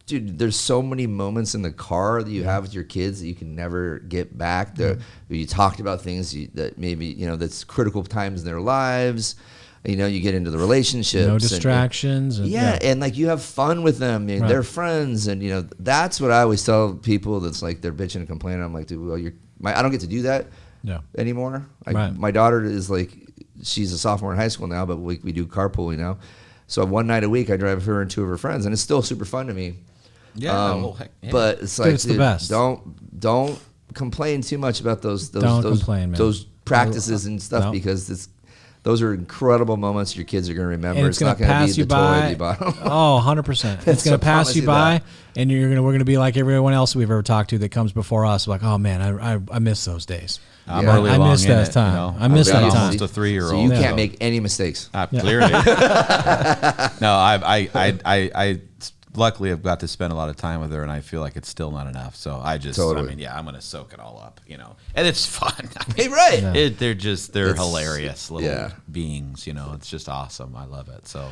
dude, there's so many moments in the car that you have with your kids that you can never get back. You talked about things that maybe, you know, that's critical times in their lives. You know, you get into the relationships. No distractions. And like you have fun with them. And they're friends. And, you know, that's what I always tell people that's like they're bitching and complaining. I'm like, dude, well, I don't get to do that anymore. My daughter is like, she's a sophomore in high school now, but we do carpooling now. So one night a week, I drive her and 2 of her friends, and it's still super fun to me. But it's like, it's the best. Don't complain too much about those practices and stuff because those are incredible moments your kids are going to remember. And it's not going to be the toy you bought them. Oh, 100%. It's going to pass you by, and we're going to be like everyone else we've ever talked to that comes before us. Like, oh man, I miss those days. I'm early along. I missed that time. You know, I missed that time. Almost a 3-year-old. So you can't make any mistakes. Clearly. No, I luckily I've got to spend a lot of time with her, and I feel like it's still not enough. So I just, I mean, I'm going to soak it all up, you know, and it's fun. I mean, hey, right. Yeah. They're hilarious little beings, you know, it's just awesome. I love it. So.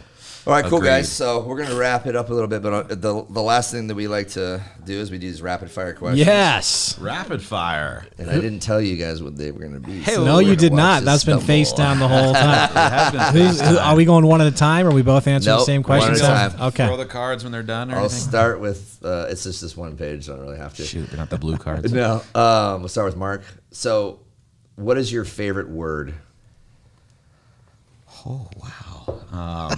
All right, cool, guys. So we're going to wrap it up a little bit, but the last thing that we like to do is we do these rapid fire questions. Yes. Rapid fire. And I didn't tell you guys what they were going to be. Hey, no, you did not. That's been face down the whole time. Are we going one at a time, or are we both answering the same question? One at a time. Okay. Throw the cards when they're done. Or I'll anything? start with, it's just this one page, so I don't really have to. Shoot, they're not the blue cards. No. We'll start with Mark. So what is your favorite word? Oh, wow.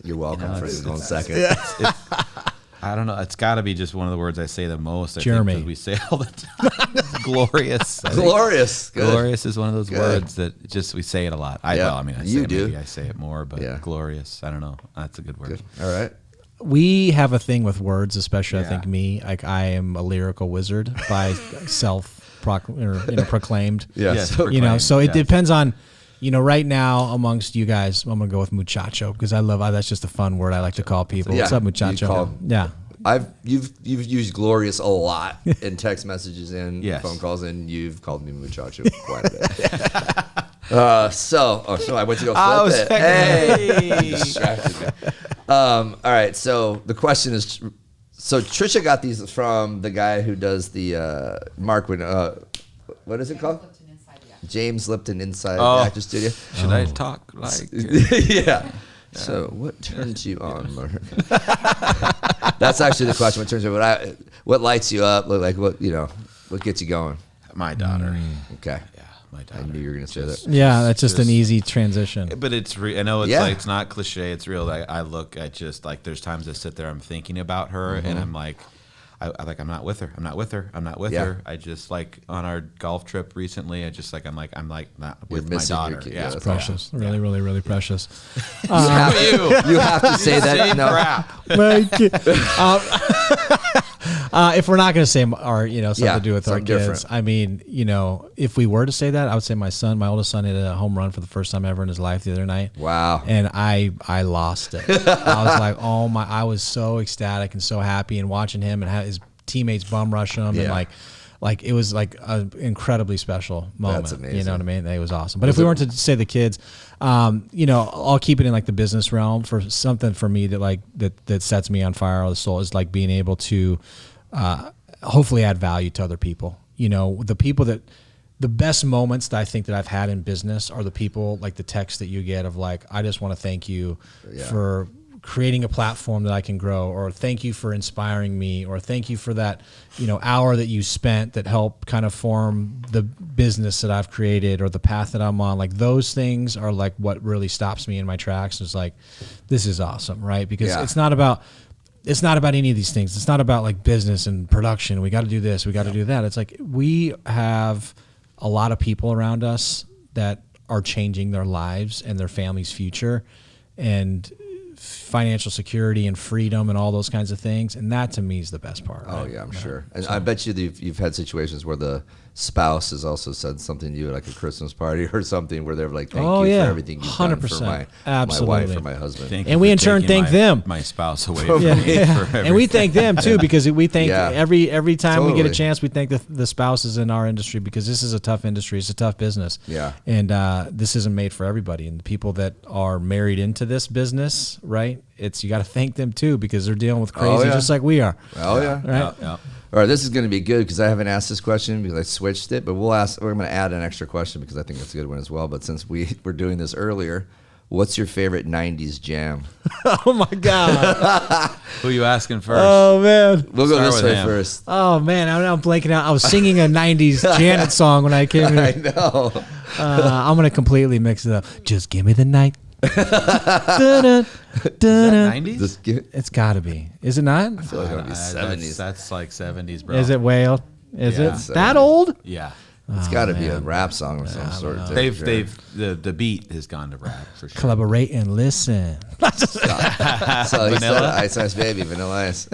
You're welcome for this 1 second. I don't know. It's got to be just one of the words I say the most. Jereme. Because we say all the time. Glorious. Glorious. Good. Glorious is one of those words that just we say it a lot. Well, I mean, I say maybe I say it more, but glorious. I don't know. That's a good word. Good. All right. We have a thing with words, especially I think me. Like I am a lyrical wizard by proclaimed. Yes. You know, so it depends on. You know, right now amongst you guys, I'm gonna go with muchacho because that's just a fun word I like to call people. What's up, muchacho? You've used glorious a lot in text messages and phone calls, and you've called me muchacho quite a bit. So I went to go flip it. Hey, you distracted me. All right. So the question is, so Trisha got these from the guy who does the Mark. What is it called? James Lipton Inside the Actor Studio. Should I talk like? Yeah. So what turns you on, Mark? That's actually the question. What turns you on? What lights you up? Like what gets you going? My daughter. Okay. Yeah, my daughter. I knew you were going to say that. Yeah, that's just an easy transition. But it's I know it's like it's not cliche. It's real. I look at just like there's times I sit there, I'm thinking about her, and I'm like. I'm not with her. I'm not with her. I'm not with her. I just like on our golf trip recently. I'm not with my daughter. Yeah, it's precious. Awesome. Really, really, really precious. You have to say that. No. If we're not going to say something to do with our kids, different. I mean, if we were to say that, I would say my oldest son hit a home run for the first time ever in his life the other night. Wow. And I lost it. I was like, I was so ecstatic and so happy, and watching him and his teammates bum rush him and like it was like an incredibly special moment. That's amazing. You know what I mean? It was awesome. But if we weren't to say the kids, I'll keep it in like the business realm for something for me that sets me on fire all the soul is like being able to hopefully add value to other people. The best moments that I think that I've had in business are the people like the text that you get of like, I just want to thank you for creating a platform that I can grow, or thank you for inspiring me, or thank you for that, hour that you spent that helped kind of form the business that I've created or the path that I'm on. Like those things are like what really stops me in my tracks. It's like, this is awesome, right? Because it's not about any of these things. It's not about like business and production. We got to do this. We got to do that. It's like we have a lot of people around us that are changing their lives and their family's future and financial security and freedom and all those kinds of things. And that to me is the best part. Oh, yeah, I'm sure. And I bet you that you've had situations where the spouse has also said something to you, like a Christmas party or something, where they're like, thank you for everything you've done for my wife or my husband. And we in turn thank them. My spouse away from me. And we thank them too, because we thank every time we get a chance, we thank the spouses in our industry, because this is a tough industry. It's a tough business. Yeah. And this isn't made for everybody. And the people that are married into this business, right? You got to thank them too, because they're dealing with crazy just like we are. Oh yeah. Right. Yeah. All right, this is going to be good because I haven't asked this question because I switched it, but we're going to add an extra question because I think that's a good one as well. But since we were doing this earlier, what's your favorite 90s jam? Oh, my God. Who are you asking first? Oh, man. We'll go this way first. Oh, man. I'm blanking out. I was singing a 90s Janet song when I came here. I know. I'm going to completely mix it up. Just give me the night. Is that 90s? It's got to be. Is it not? I feel like it would be 70s. That's like 70s, bro. Is it way old? Is it 70s. that old? Yeah. It's got to be a rap song of some sort. The beat has gone to rap for sure. Collaborate and listen. So he said Ice Ice Baby, Vanilla Ice.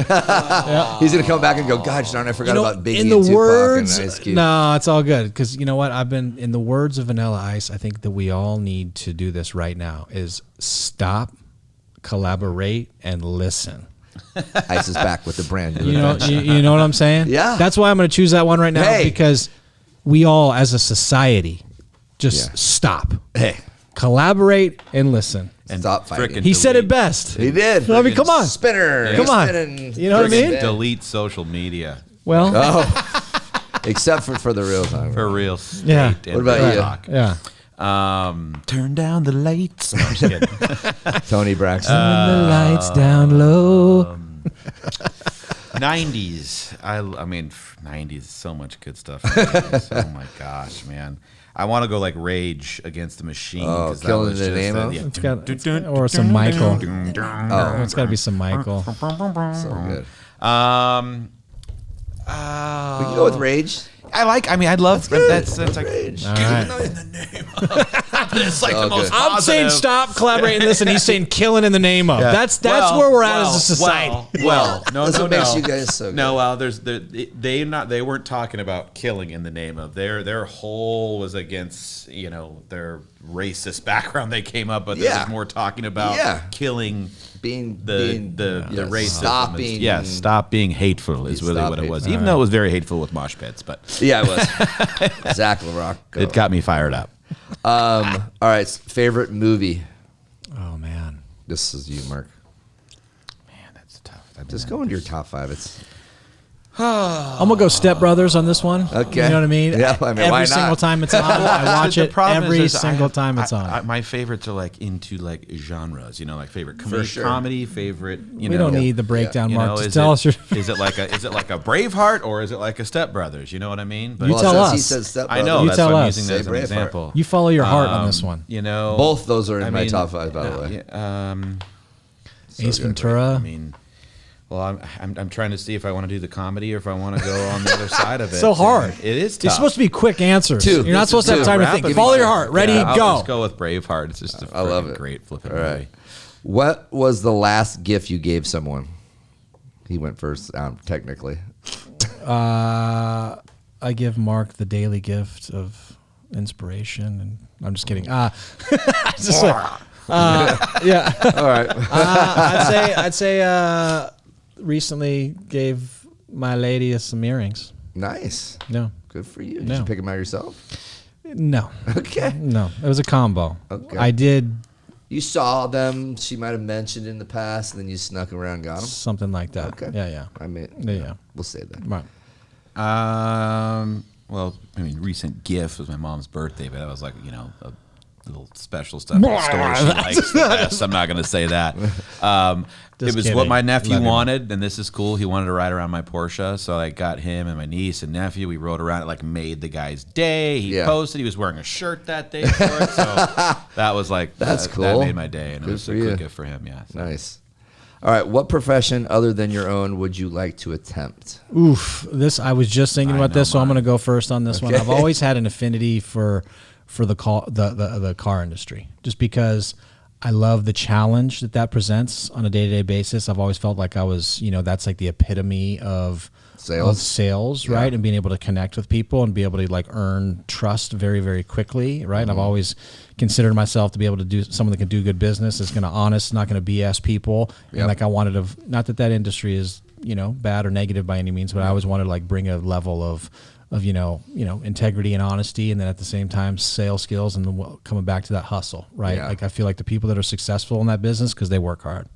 He's gonna come back and go, God darn, I forgot about Biggie and Tupac and Ice Cube. No, it's all good, because you know what? In the words of Vanilla Ice, I think that we all need to do this right now: is stop collaborate and listen. Ice is back with the brand new You know what I'm saying? Yeah. That's why I'm going to choose that one right now, because we all, as a society, just stop. Hey. Collaborate and listen. And stop fighting. He said it best. He did. I mean, come on. Spinner. Come on. You know what I mean? Delete social media. Well. Except for the real time. For real. Yeah. What about you? Talk. Yeah. Turn down the lights. No, I'm just kidding. Tony Braxton. Turn the lights down low. 90s. I mean, 90s. So much good stuff. Oh my gosh, man. I want to go like Rage Against the Machine. Oh, Killing in the Name of? It's got, or some Michael. It's got to be some Michael. So good. We We can go with Rage. I'd love that's like Rage. All right. in the name of. It's like the most I'm saying stop, collaborate, and listen. He's saying killing in the name of. Yeah. That's where we're at as a society. That's what makes you guys so good. No, well, they weren't talking about killing in the name of. Their whole was against their racist background they came up, but they was more talking about killing. Being the racism. Stop being hateful is really what it was. Even though it was very hateful with mosh pits, but it was. Zach LaRock. It got me fired up. All right, favorite movie. Oh man, this is you, Mark. Man, that's tough. Just go into your top 5. It's. I'm gonna go Step Brothers on this one. Okay, you know what I mean. Yeah, I mean, why every not? single time it's on, I watch it. Every single time it's on. My favorites are like into like genres. Like favorite comedy, favorite. We don't need the breakdown, Mark. Just tell us your. Is it like a Braveheart or is it like a Step Brothers? You know what I mean? But you tell us. He says Step I Brothers. know. You That's tell why I'm us. using that as an example. You follow your heart on this one. Both those are in my top 5, by the way. Ace Ventura. I mean. Well, I'm trying to see if I want to do the comedy or if I want to go on the other side of it. So hard. It is tough. It's supposed to be quick answers. 2. You're not supposed to have time to think. Follow your heart. Ready, I'll go. just go with Braveheart. It's just I love it. Great flipping All right. movie. What was the last gift you gave someone? He went first, technically. I give Mark the daily gift of inspiration, and I'm just kidding. Yeah. All right. I'd say recently gave my lady some earrings. Nice. No. Good for you. Did you pick them out yourself? No. Okay. No. It was a combo. Okay. I did. You saw them. She might have mentioned in the past, and then you snuck around and got them. Something like that. Okay. Yeah. I mean, Yeah. We'll say that. Right. Well, I mean, recent gift was my mom's birthday, but that was like, a little special stuff. Story she likes the best. I'm not going to say that. It was what my nephew wanted, and this is cool. He wanted to ride around my Porsche, so I got him and my niece and nephew. We rode around. It like made the guy's day. He posted. He was wearing a shirt that day for it, so that was like that's cool. That made my day, and Good it was a good gift for him. Yeah, so. Nice. All right, what profession other than your own would you like to attempt? Oof, I was just thinking about this, so I'm going to go first on this one. I've always had an affinity for the car industry, just because I love the challenge that presents on a day-to-day basis. I've always felt like I was, that's like the epitome of sales, right? And being able to connect with people and be able to like earn trust very, very quickly, right? Mm-hmm. I've always considered myself to be able to do someone that can do good business, is going to honest, not going to BS people. Yep. And like I wanted to, not that industry is, bad or negative by any means, but I always wanted to like bring a level of integrity and honesty, and then at the same time sales skills, and then coming back to that hustle, right? Yeah. Like I feel like the people that are successful in that business because they work hard.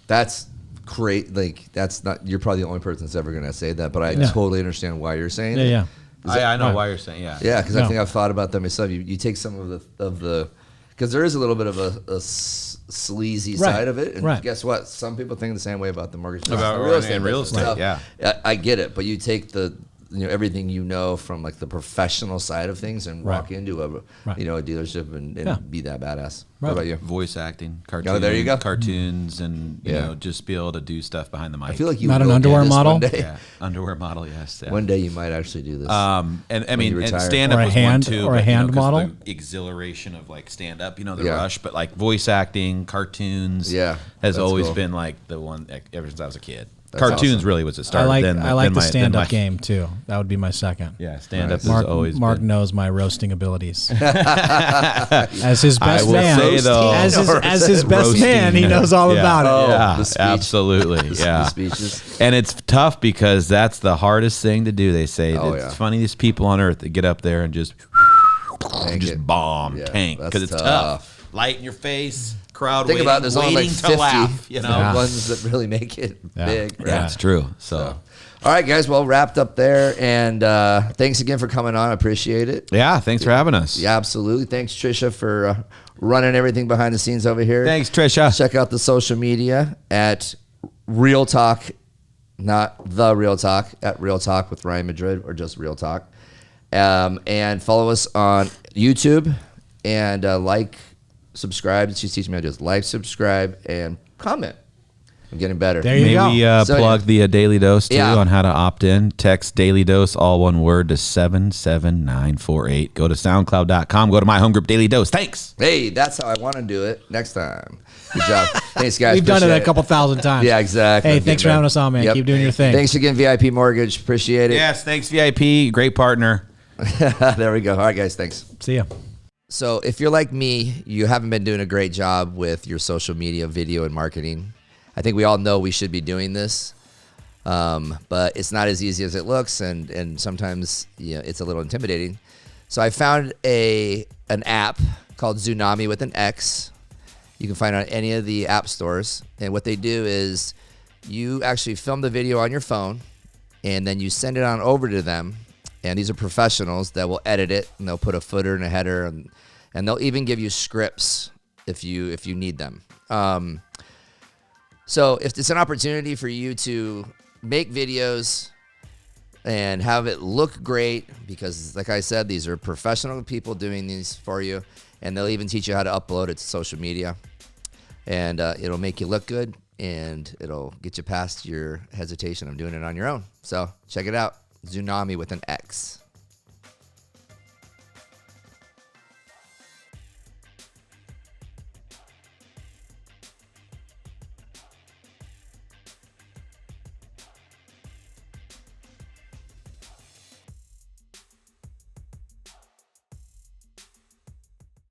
That's great. Like that's not, you're probably the only person that's ever going to say that, but I totally understand why you're saying it. Yeah. I know why you're saying Yeah, because I think I've thought about that myself. You take some of the because there is a little bit of a sleazy side of it, and guess what? Some people think the same way about the mortgage business, about real estate. Yeah, I get it, but you take the everything from like the professional side of things and walk into a dealership and be that badass. What about you? Voice acting, cartoons. Oh, there you go. Cartoons, and just be able to do stuff behind the mic. I feel like you not an underwear model. One day. Yeah, underwear model. Yes. Yeah. One day you might actually do this. And I mean, and stand up was one too. Or a hand model. The exhilaration of like stand up, the rush, but like voice acting, cartoons. Yeah, has always been like the one ever since I was a kid. Cartoons awesome. really was it started. I like the stand-up game too. That would be my second. Yeah, stand-up Mark, has always Mark been. knows my roasting abilities. As his best I will man, say, though, as his best roasting, man, he knows all about it. Oh, Yeah, the speech. absolutely. Yeah. The speeches. And it's tough because that's the hardest thing to do. They say the funniest people on earth that get up there and just bomb tank because it's tough. Light in your face, crowd Think about there's only like 50 laugh, you know, ones that really make it big. Right? Yeah, it's true. So, all right, guys. Well, wrapped up there, and thanks again for coming on. I appreciate it. yeah, thanks for having us. Yeah, absolutely. Thanks, Trisha, for running everything behind the scenes over here. Thanks, Trisha. Check out the social media at Real Talk, not the Real Talk, at Real Talk with Ryan Madrid, or just Real Talk. And follow us on YouTube and subscribe. She's teaching me how to just like, subscribe, and comment. I'm getting better. There you go. Maybe plug the Daily Dose too on how to opt in. Text Daily Dose, all one word, to 77948. Go to SoundCloud.com. Go to my home group, Daily Dose. Thanks. Hey, that's how I want to do it next time. Good job. Thanks, guys. We've done it Appreciate a couple thousand times. Yeah, exactly. Hey, thanks for having us on, man. Keep doing your thing. Thanks again, VIP Mortgage. Appreciate it. Yes, thanks, VIP. Great partner. There we go. All right, guys. Thanks. See ya. So if you're like me, you haven't been doing a great job with your social media, video, and marketing. I think we all know we should be doing this, but it's not as easy as it looks, and sometimes it's a little intimidating. So I found an app called Tsunami with an X. You can find it on any of the app stores, and what they do is you actually film the video on your phone, and then you send it on over to them. And these are professionals that will edit it, and they'll put a footer and a header, and they'll even give you scripts if you need them. So if it's an opportunity for you to make videos and have it look great, because like I said, these are professional people doing these for you, and they'll even teach you how to upload it to social media, and it'll make you look good, and it'll get you past your hesitation of doing it on your own. So check it out. Tsunami with an X.